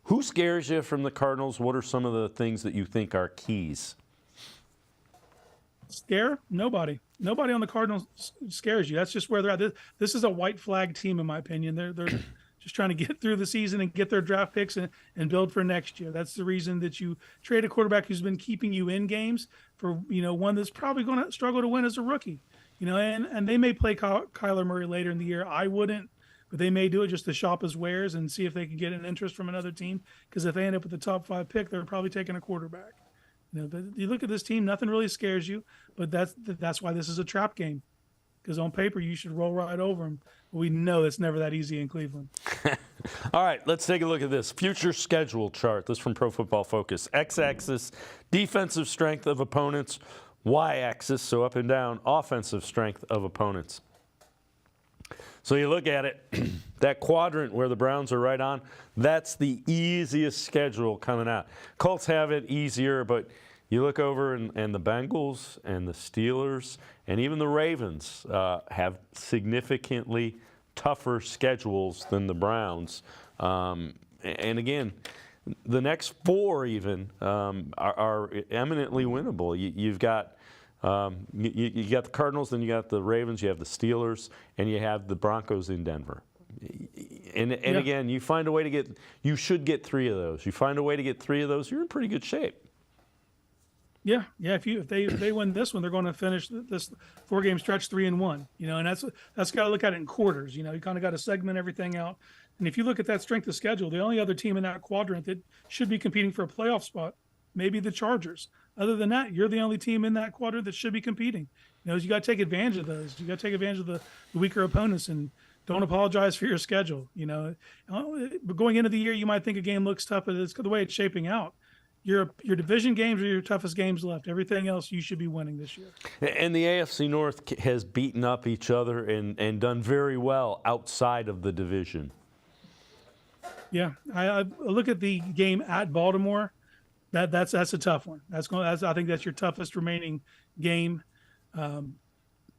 Who scares you from the Cardinals? What are some of the things that you think are keys? Scare? Nobody. Nobody on the Cardinals scares you. That's just where they're at. This is a white flag team, in my opinion. They're just trying to get through the season and get their draft picks and build for next year. That's the reason that you trade a quarterback who's been keeping you in games for one that's probably going to struggle to win as a rookie. And they may play Kyler Murray later in the year. I wouldn't, but they may do it just to shop his wares and see if they can get an interest from another team. Because if they end up with the top 5 pick, they're probably taking a quarterback. But you look at this team, nothing really scares you. But that's why this is a trap game. Because on paper, you should roll right over them. But we know it's never that easy in Cleveland. All right, let's take a look at this future schedule chart. This is from Pro Football Focus. X-axis, defensive strength of opponents. Y-axis, so up and down, offensive strength of opponents. So you look at it, that quadrant where the Browns are right on, that's the easiest schedule coming out. Colts have it easier, but you look over and the Bengals and the Steelers and even the Ravens have significantly tougher schedules than the Browns. And again, the next 4 even are eminently winnable. You've got you got the Cardinals, then you got the Ravens, you have the Steelers, and you have the Broncos in Denver. And again, you find a way to you should get 3 of those. You find a way to get 3 of those, you're in pretty good shape. Yeah. If they win this one, they're going to finish this 4-game stretch 3-1. And that's got to look at it in quarters. You kind of got to segment everything out. And if you look at that strength of schedule, the only other team in that quadrant that should be competing for a playoff spot, maybe the Chargers. Other than that, you're the only team in that quadrant that should be competing. You got to take advantage of those. You got to take advantage of the weaker opponents and don't apologize for your schedule. But going into the year, you might think a game looks tough, but it's the way it's shaping out. Your division games are your toughest games left. Everything else you should be winning this year. And the AFC North has beaten up each other and done very well outside of the division. Yeah, I look at the game at Baltimore. That's a tough one. I think that's your toughest remaining game.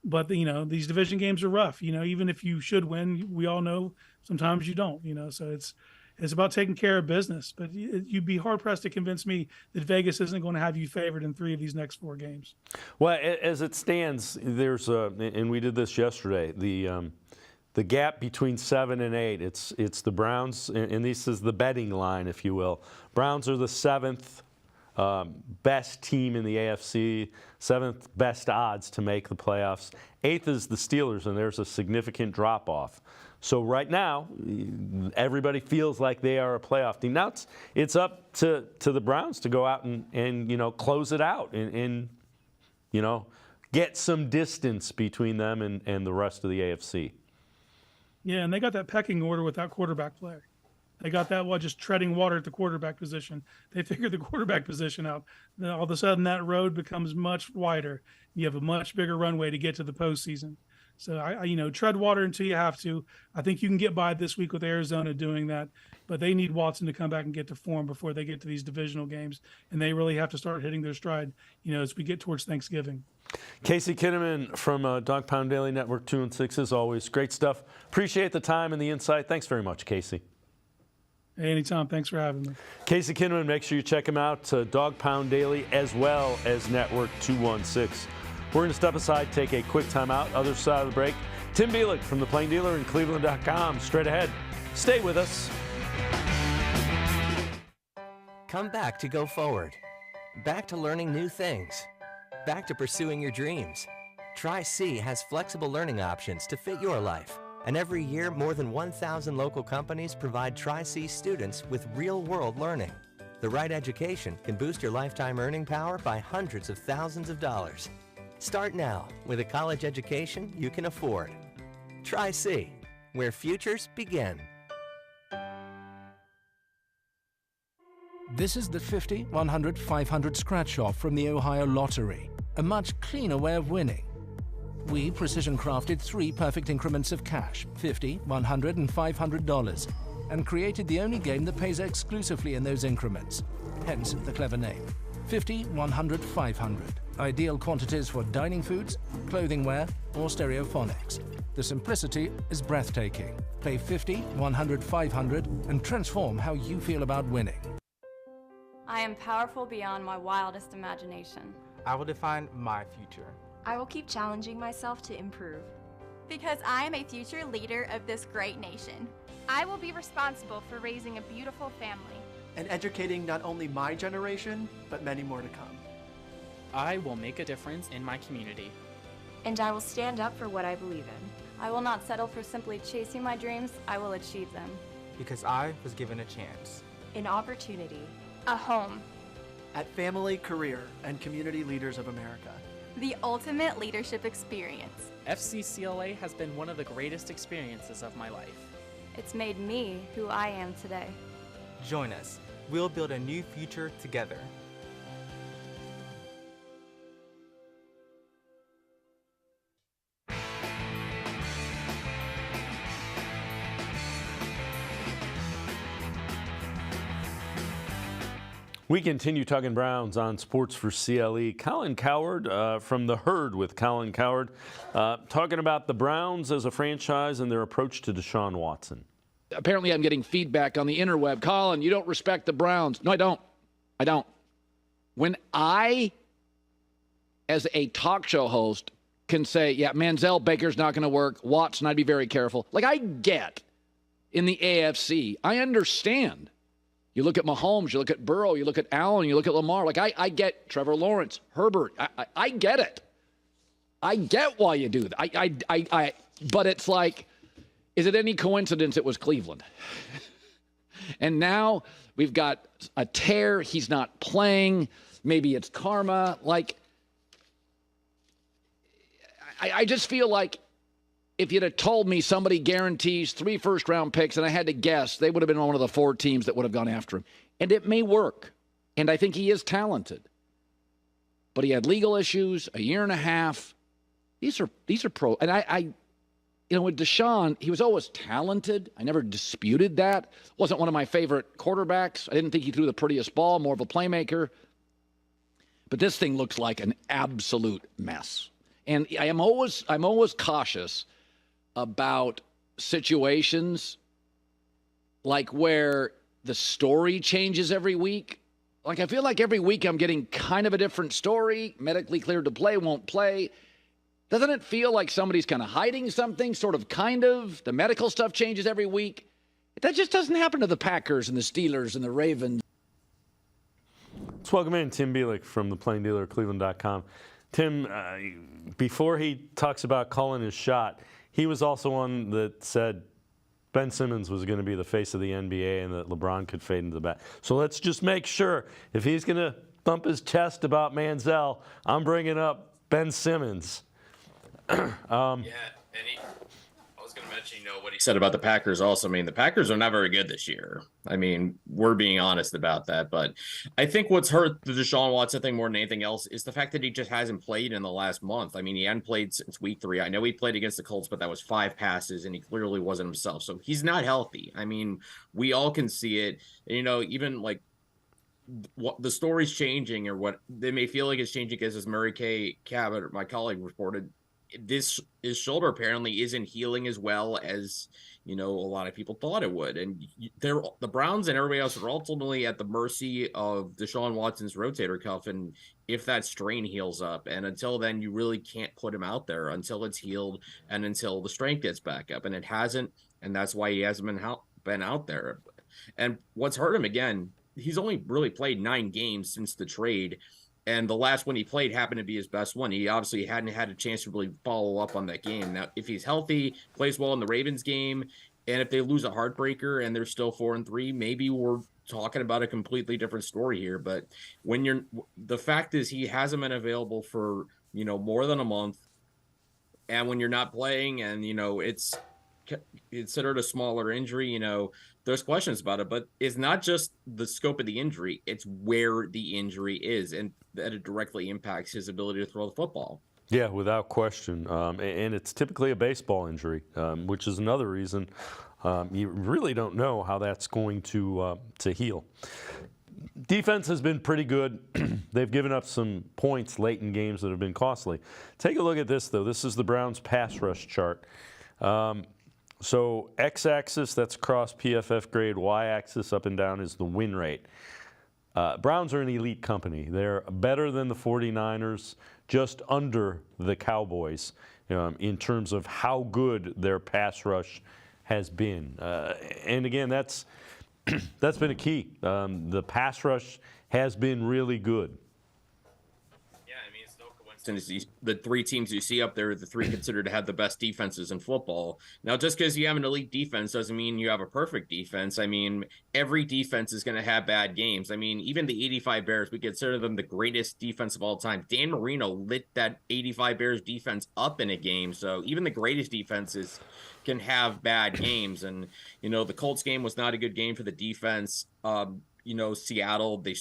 But these division games are rough. Even if you should win, we all know sometimes you don't. So it's about taking care of business. But you'd be hard pressed to convince me that Vegas isn't going to have you favored in 3 of these next 4 games. Well, as it stands, there's and we did this yesterday. The gap between 7 and 8, it's the Browns, and this is the betting line, if you will. Browns are the 7th. best team in the AFC, 7th best odds to make the playoffs. 8th is the Steelers, and there's a significant drop-off. So right now, everybody feels like they are a playoff team. Now it's up to the Browns to go out and close it out and get some distance between them and the rest of the AFC. Yeah, and they got that pecking order without quarterback play. They got that just treading water at the quarterback position. They figured the quarterback position out. Then all of a sudden, that road becomes much wider. You have a much bigger runway to get to the postseason. So I tread water until you have to. I think you can get by this week with Arizona doing that, but they need Watson to come back and get to form before they get to these divisional games, and they really have to start hitting their stride, as we get towards Thanksgiving. Casey Kinnamon from Dog Pound Daily Network 2 and 6, as always. Great stuff. Appreciate the time and the insight. Thanks very much, Casey. Hey, anytime. Thanks for having me. Casey Kinnamon, make sure you check him out, Dog Pound Daily, as well as Network 216. We're going to step aside, take a quick timeout. Other side of the break, Tim Bielik from the Plain Dealer and cleveland.com. Straight ahead. Stay with us. Come back to go forward. Back to learning new things. Back to pursuing your dreams. Tri-C has flexible learning options to fit your life. And every year, more than 1,000 local companies provide Tri-C students with real-world learning. The right education can boost your lifetime earning power by hundreds of thousands of dollars. Start now with a college education you can afford. Tri-C, where futures begin. This is the 50, 100, 500 scratch-off from the Ohio Lottery, a much cleaner way of winning. We precision-crafted 3 perfect increments of cash, $50, $100, and $500, and created the only game that pays exclusively in those increments, hence the clever name. 50, 100, 500. Ideal quantities for dining foods, clothing wear, or stereophonics. The simplicity is breathtaking. Play 50, 100, 500, and transform how you feel about winning. I am powerful beyond my wildest imagination. I will define my future. I will keep challenging myself to improve. Because I am a future leader of this great nation. I will be responsible for raising a beautiful family. And educating not only my generation, but many more to come. I will make a difference in my community. And I will stand up for what I believe in. I will not settle for simply chasing my dreams. I will achieve them. Because I was given a chance. An opportunity. A home. At Family, Career, and Community Leaders of America. The ultimate leadership experience. FCCLA has been one of the greatest experiences of my life. It's made me who I am today. Join us. We'll build a new future together. We continue talking Browns on Sports4CLE. Colin Cowherd from The Herd with Colin Cowherd, talking about the Browns as a franchise and their approach to Deshaun Watson. Apparently I'm getting feedback on the interweb. Colin, you don't respect the Browns. No, I don't. I don't. When I, as a talk show host, can say, yeah, Manziel, Baker's not going to work. Watson, I'd be very careful. Like, I get in the AFC. I understand. You look at Mahomes, you look at Burrow, you look at Allen, you look at Lamar. Like, I get Trevor Lawrence, Herbert. I get it. I get why you do that. But it's like, is it any coincidence it was Cleveland? And now we've got a tear. He's not playing. Maybe it's karma. Like, I just feel like if you'd have told me somebody guarantees 3 first-round picks and I had to guess, they would have been one of the 4 teams that would have gone after him. And it may work. And I think he is talented. But he had legal issues, a year and a half. These are pro. And with Deshaun, he was always talented. I never disputed that. Wasn't one of my favorite quarterbacks. I didn't think he threw the prettiest ball, more of a playmaker. But this thing looks like an absolute mess. And I'm always cautious about situations like where the story changes every week. Like, I feel like every week I'm getting kind of a different story. Medically cleared to play, won't play. Doesn't it feel like somebody's kind of hiding something, sort of, kind of? The medical stuff changes every week. That just doesn't happen to the Packers and the Steelers and the Ravens. Let's welcome in Tim Bielik from the Plain Dealer, cleveland.com. Tim, before he talks about calling his shot, he was also one that said Ben Simmons was going to be the face of the NBA and that LeBron could fade into the back. So let's just make sure if he's going to thump his chest about Manziel, I'm bringing up Ben Simmons. Yeah, and I was going to mention, what he said about the Packers also. I mean, the Packers are not very good this year. I mean, we're being honest about that. But I think what's hurt the Deshaun Watson thing more than anything else is the fact that he just hasn't played in the last month. I mean, he hadn't played since week 3. I know he played against the Colts, but that was 5 passes, and he clearly wasn't himself. So he's not healthy. I mean, we all can see it. Even like what the story's changing, or what they may feel like it's changing, because as Mary Kay Cabot, my colleague, reported, his shoulder apparently isn't healing as well as a lot of people thought it would, and the Browns and everybody else are ultimately at the mercy of Deshaun Watson's rotator cuff, and if that strain heals up, and until then you really can't put him out there until it's healed and until the strength gets back up, and it hasn't, and that's why he hasn't been out there. And what's hurt him, again, he's only really played 9 games since the trade. And the last one he played happened to be his best one. He obviously hadn't had a chance to really follow up on that game. Now, if he's healthy, plays well in the Ravens game, and if they lose a heartbreaker and they're still 4-3, maybe we're talking about a completely different story here. But the fact is he hasn't been available for, more than a month. And when you're not playing and, it's considered a smaller injury, there's questions about it, but it's not just the scope of the injury, it's where the injury is, and that it directly impacts his ability to throw the football. Yeah, without question. And it's typically a baseball injury, which is another reason you really don't know how that's going to heal. Defense has been pretty good. They've given up some points late in games that have been costly. Take a look at this, though. This is the Browns' pass rush chart. So x-axis, that's across PFF grade. Y-axis up and down is the win rate. Browns are an elite company. They're better than the 49ers, just under the Cowboys in terms of how good their pass rush has been. And again, that's been a key. The pass rush has been really good. The 3 teams you see up there are the 3 considered to have the best defenses in football. Now, just because you have an elite defense doesn't mean you have a perfect defense. I mean, every defense is going to have bad games. I mean, even the 85 Bears, we consider them the greatest defense of all time. Dan Marino lit that 85 Bears defense up in a game. So even the greatest defenses can have bad games. And, the Colts game was not a good game for the defense. Seattle, they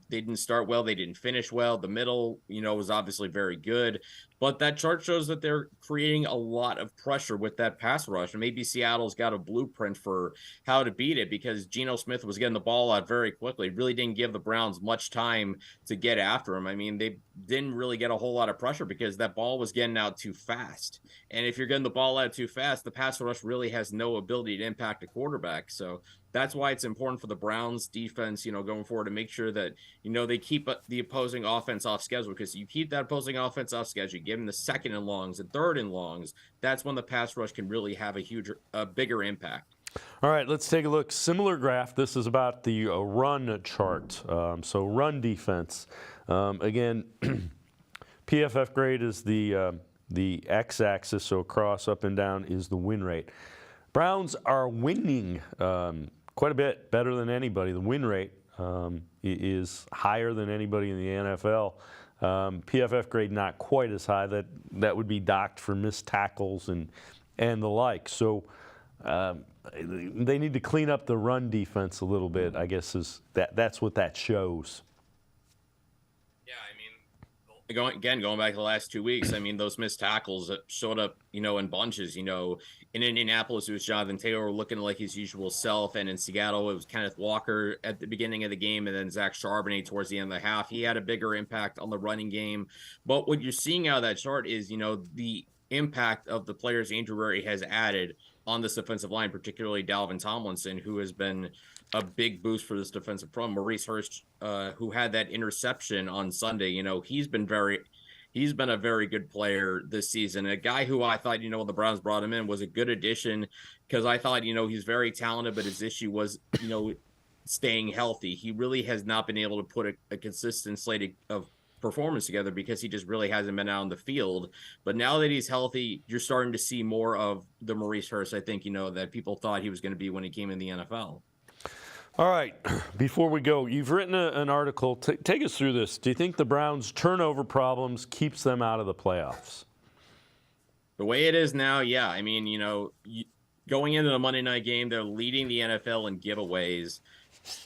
didn't start well. They didn't finish well. The middle, was obviously very good. But that chart shows that they're creating a lot of pressure with that pass rush. And maybe Seattle's got a blueprint for how to beat it, because Geno Smith was getting the ball out very quickly. Really didn't give the Browns much time to get after him. I mean, they didn't really get a whole lot of pressure because that ball was getting out too fast. And if you're getting the ball out too fast, the pass rush really has no ability to impact a quarterback. So that's why it's important for the Browns defense, going forward, to make sure that, they keep the opposing offense off schedule, because you keep that opposing offense off schedule, you give them the 2nd and longs and 3rd and longs, that's when the pass rush can really have a bigger impact. All right, let's take a look. Similar graph. This is about the run chart. So run defense. Again, PFF grade is the x-axis, so across, up and down is the win rate. Browns are winning quite a bit better than anybody. The win rate is higher than anybody in the NFL. PFF grade not quite as high. That would be docked for missed tackles and the like. So they need to clean up the run defense a little bit, I guess, that's what that shows. Yeah, I mean, going back to the last 2 weeks, I mean, those missed tackles that showed up, in bunches. In Indianapolis, it was Jonathan Taylor looking like his usual self, and in Seattle, it was Kenneth Walker at the beginning of the game, and then Zach Charbonnet towards the end of the half. He had a bigger impact on the running game. But what you're seeing out of that chart is, the impact of the players Andrew Berry has added on this defensive line, particularly Dalvin Tomlinson, who has been a big boost for this defensive front. Maurice Hurst, who had that interception on Sunday, he's been a very good player this season. A guy who I thought, when the Browns brought him in, was a good addition, because I thought, he's very talented, but his issue was, staying healthy. He really has not been able to put a consistent slate of performance together because he just really hasn't been out on the field. But now that he's healthy, you're starting to see more of the Maurice Hurst, I think, that people thought he was going to be when he came in the NFL. All right, before we go, you've written an article. Take us through this. Do you think the Browns' turnover problems keeps them out of the playoffs? The way it is now, yeah. I mean, going into the Monday night game, they're leading the NFL in giveaways.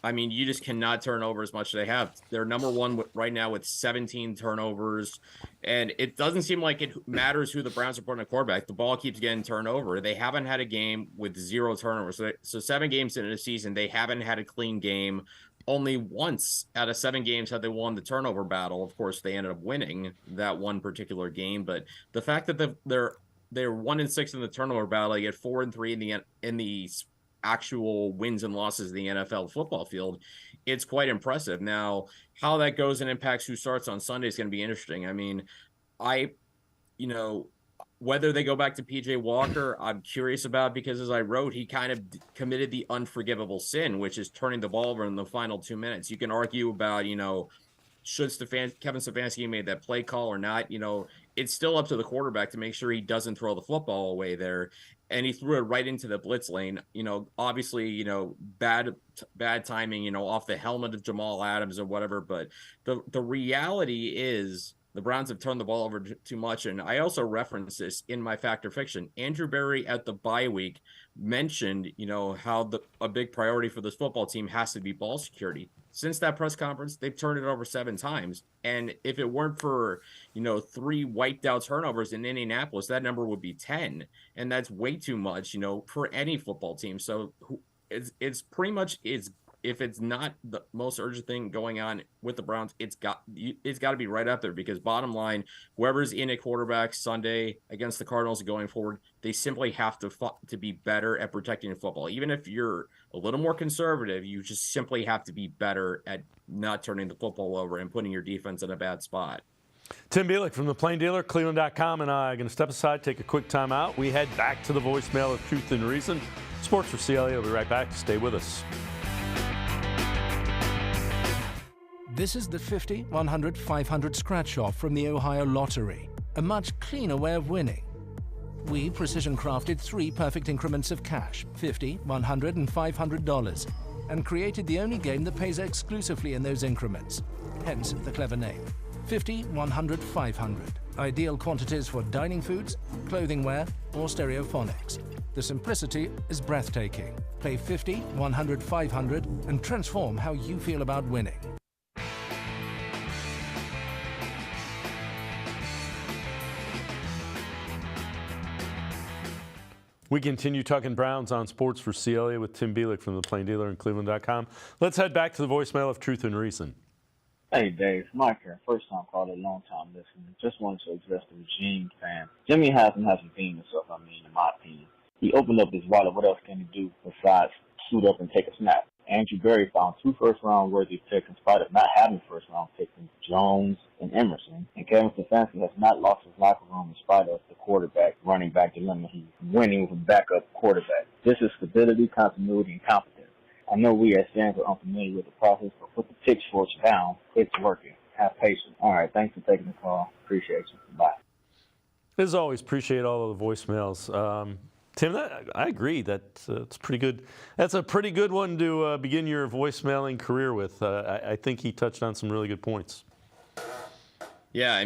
I mean, you just cannot turn over as much as they have. They're number one right now with 17 turnovers, and it doesn't seem like it matters who the Browns are putting a quarterback. The ball keeps getting turned over. They haven't had a game with 0 turnovers. So 7 games into the season, they haven't had a clean game. Only once out of 7 games have they won the turnover battle. Of course, they ended up winning that one particular game, but the fact that they're 1-6 in the turnover battle, they get 4-3 in the actual wins and losses in the NFL football field, it's quite impressive. Now, how that goes and impacts who starts on Sunday is going to be interesting. I mean, whether they go back to PJ Walker, I'm curious about, because as I wrote, he kind of committed the unforgivable sin, which is turning the ball over in the final 2 minutes. You can argue about, should Kevin Stefanski made that play call or not? It's still up to the quarterback to make sure he doesn't throw the football away there. And he threw it right into the blitz lane. Obviously, bad timing, off the helmet of Jamal Adams or whatever. But the reality is the Browns have turned the ball over too much. And I also referenced this in my Fact or Fiction. Andrew Berry at the bye week mentioned, how a big priority for this football team has to be ball security. Since that press conference, they've turned it over 7 times. And if it weren't for, 3 wiped out turnovers in Indianapolis, that number would be 10. And that's way too much, for any football team. So it's pretty much, if it's not the most urgent thing going on with the Browns, it's got to be right up there, because bottom line, whoever's in at quarterback Sunday against the Cardinals going forward, they simply have to be better at protecting the football. Even if you're a little more conservative, you just simply have to be better at not turning the football over and putting your defense in a bad spot. Tim Bielik from the Plain Dealer, cleveland.com, and I are going to step aside, take a quick time out. We head back to the voicemail of Truth and Reason. Sports4CLE will be right back. Stay with us. This is the 50, 100, 500 scratch-off from the Ohio Lottery, a much cleaner way of winning. We precision-crafted 3 perfect increments of cash, $50, $100, and $500, and created the only game that pays exclusively in those increments, hence the clever name. 50, 100, 500. Ideal quantities for dining foods, clothing wear, or stereophonics. The simplicity is breathtaking. Play 50, 100, 500, and transform how you feel about winning. We continue talking Browns on Sports4CLE with Tim Bielik from the Plain Dealer and cleveland.com. Let's head back to the voicemail of Truth and Reason. Hey, Dave. Mike here. First time caller, long time listener. Just wanted to address the regime fan. Jimmy hasn't redeemed himself, in my opinion. He opened up his wallet. What else can he do besides suit up and take a snap? Andrew Berry found 2 first-round worthy picks in spite of not having first-round picks in Jones and Emerson. And Kevin Stefanski has not lost his locker room in spite of the quarterback, running back dilemma. He's winning with a backup quarterback. This is stability, continuity, and competence. I know we as fans are unfamiliar with the process, but put the pitchforks down. It's working. Have patience. All right, thanks for taking the call. Appreciate you. Bye. As always, appreciate all of the voicemails. Tim, I agree that it's pretty good. That's a pretty good one to begin your voicemailing career with. I think he touched on some really good points. Yeah,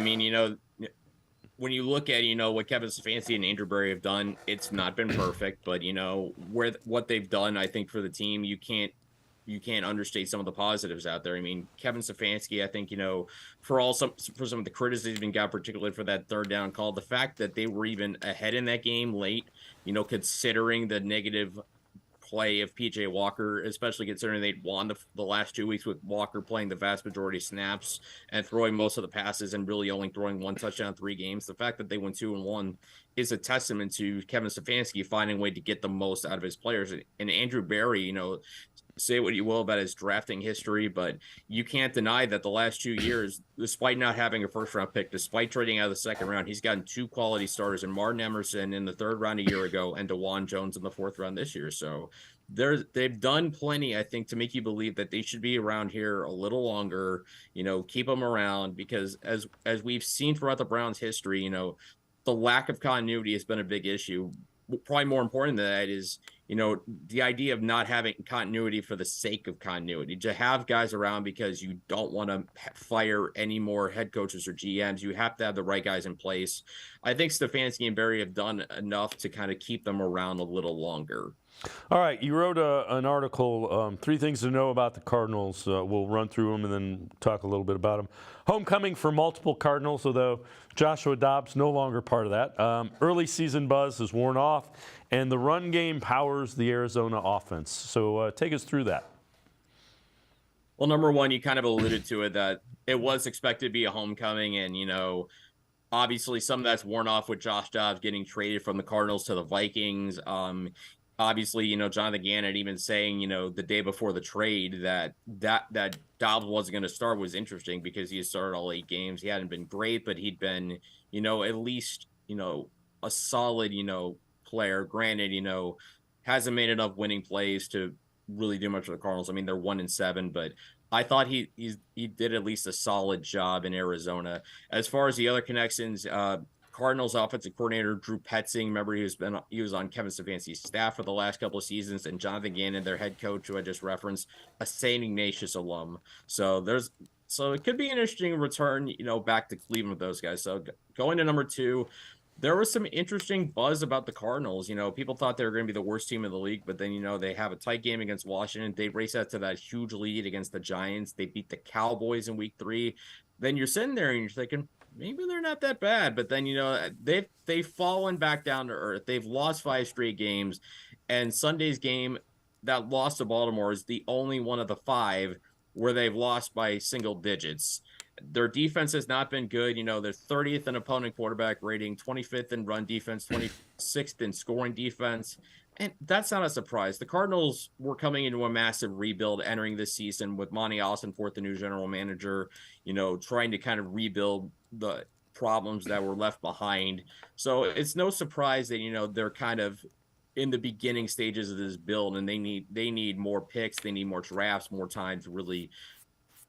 when you look at, what Kevin Stefanski and Andrew Berry have done, it's not been perfect, but, what they've done, I think, for the team, you can't understate some of the positives out there. Kevin Stefanski, I think, for some of the criticism he got, particularly for that 3rd down call, the fact that they were even ahead in that game late, considering the negative play of PJ Walker, especially considering they'd won the last 2 weeks with Walker playing the vast majority of snaps and throwing most of the passes and really only throwing 1 touchdown in 3 games. The fact that they went 2-1 is a testament to Kevin Stefanski finding a way to get the most out of his players. And Andrew Berry, say what you will about his drafting history, but you can't deny that the last 2 years, despite not having a first-round pick, despite trading out of the second round, he's gotten 2 quality starters in Martin Emerson in the 3rd round a year ago and DeJuan Jones in the 4th round this year. So they've done plenty, I think, to make you believe that they should be around here a little longer, keep them around, because as we've seen throughout the Browns' history, the lack of continuity has been a big issue. Probably more important than that is, the idea of not having continuity for the sake of continuity, to have guys around because you don't want to fire any more head coaches or GMs. You have to have the right guys in place. I think Stefanski and Berry have done enough to kind of keep them around a little longer. All right, you wrote an article, 3 things to know about the Cardinals. We'll run through them and then talk a little bit about them. Homecoming for multiple Cardinals, although Joshua Dobbs no longer part of that. Early season buzz has worn off, and the run game powers the Arizona offense. So take us through that. Well, number one, you kind of alluded to it, that it was expected to be a homecoming, and, obviously some of that's worn off with Josh Dobbs getting traded from the Cardinals to the Vikings. Obviously, Jonathan Gannon even saying, the day before the trade that Dobbs wasn't going to start was interesting, because he had started all 8 games. He hadn't been great, but he'd been, at least, a solid, player. Granted, hasn't made enough winning plays to really do much for the Cardinals. I mean, they're 1-7, but I thought he did at least a solid job in Arizona. As far as the other connections, Cardinals offensive coordinator Drew Petzing, remember he was on Kevin Stefanski's staff for the last couple of seasons, and Jonathan Gannon, their head coach, who I just referenced, a St. Ignatius alum. So it could be an interesting return, back to Cleveland with those guys. So going to number 2, there was some interesting buzz about the Cardinals. People thought they were going to be the worst team in the league, but then, they have a tight game against Washington. They race out to that huge lead against the Giants. They beat the Cowboys in week 3. Then you're sitting there and you're thinking, maybe they're not that bad. But then, they've fallen back down to earth. They've lost 5 straight games. And Sunday's game, that loss to Baltimore, is the only one of the 5 where they've lost by single digits. Their defense has not been good. They're 30th in opponent quarterback rating, 25th in run defense, 26th in scoring defense. And that's not a surprise. The Cardinals were coming into a massive rebuild entering this season with Monty Ossenfort, the new general manager, trying to kind of rebuild the problems that were left behind. So it's no surprise that, they're kind of in the beginning stages of this build, and they need more picks. They need more drafts, more time to really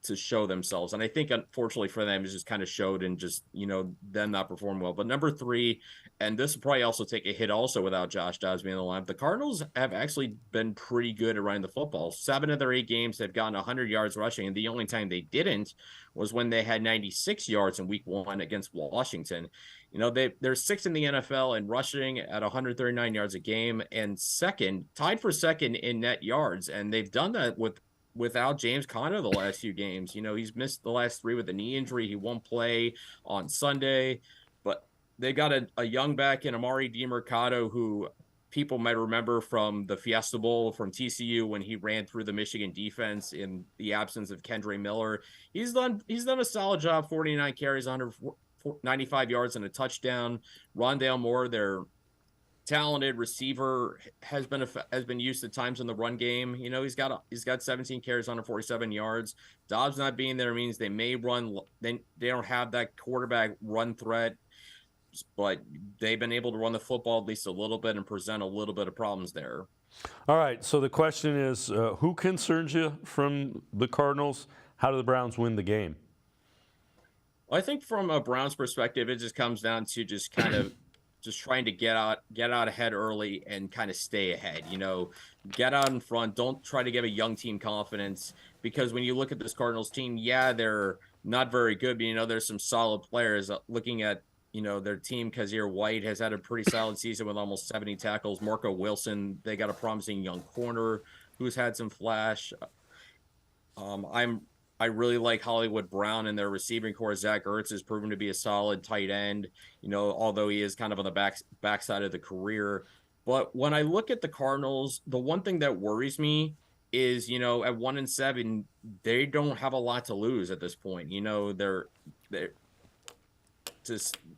to show themselves. And I think, unfortunately for them, it just kind of showed in just, them not performing well. But number 3, and this will probably also take a hit also without Josh Dobbs being in the line, the Cardinals have actually been pretty good at running the football. 7 of their 8 games have gotten 100 yards rushing, and the only time they didn't was when they had 96 yards in week 1 against Washington. They're 6th in the NFL in rushing at 139 yards a game, and tied for second in net yards. And they've done that without James Conner the last few games. He's missed the last 3 with a knee injury. He won't play on Sunday, but they got a young back in Amari DiMercato, who people might remember from the Fiesta Bowl from TCU when he ran through the Michigan defense in the absence of Kendre Miller. He's done a solid job, 49 carries, 195 yards and a touchdown. Rondale Moore, their talented receiver, has been used at times in the run game. He's got 17 carries, 147 yards. Dobbs not being there means they may run. They don't have that quarterback run threat, but they've been able to run the football at least a little bit and present a little bit of problems there. All right, so the question is, who concerns you from the Cardinals? How do the Browns win the game? Well, I think from a Browns perspective, it just comes down to just kind of just trying to get out ahead early and kind of stay ahead, get out in front. Don't try to give a young team confidence, because when you look at this Cardinals team, they're not very good, but there's some solid players. Looking at, their team, Kazir White has had a pretty solid season with almost 70 tackles. Marco Wilson, they got a promising young corner who's had some flash. I really like Hollywood Brown and their receiving core. Zach Ertz has proven to be a solid tight end, although he is kind of on the backside of the career. But when I look at the Cardinals, the one thing that worries me is, at 1-7, they don't have a lot to lose at this point. To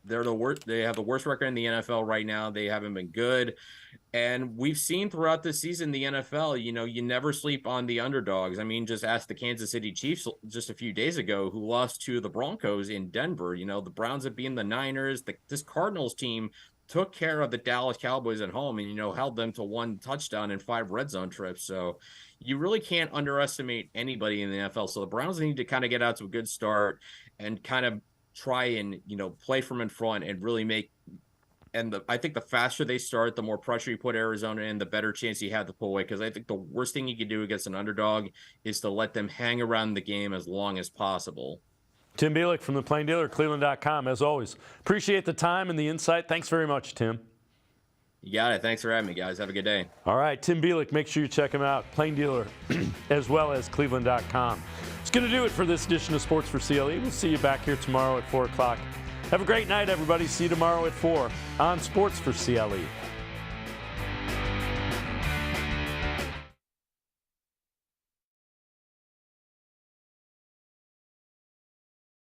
they're the worst. They have the worst record in the NFL right now. They haven't been good. And we've seen throughout this season, the NFL, you never sleep on the underdogs. I mean, just ask the Kansas City Chiefs just a few days ago, who lost to the Broncos in Denver. The Browns have beaten the Niners. This Cardinals team took care of the Dallas Cowboys at home and, held them to 1 touchdown and 5 red zone trips. So you really can't underestimate anybody in the NFL. So the Browns need to kind of get out to a good start and kind of try and, play from in front and really make. And I think the faster they start, the more pressure you put Arizona in, the better chance you have to pull away. Because I think the worst thing you can do against an underdog is to let them hang around the game as long as possible. Tim Bielik from the Plain Dealer, cleveland.com, as always. Appreciate the time and the insight. Thanks very much, Tim. You got it. Thanks for having me, guys. Have a good day. All right, Tim Bielik, make sure you check him out, Plain Dealer, as well as cleveland.com. It's going to do it for this edition of Sports for CLE. We'll see you back here tomorrow at 4 o'clock. Have a great night, everybody. See you tomorrow at 4 on Sports for CLE.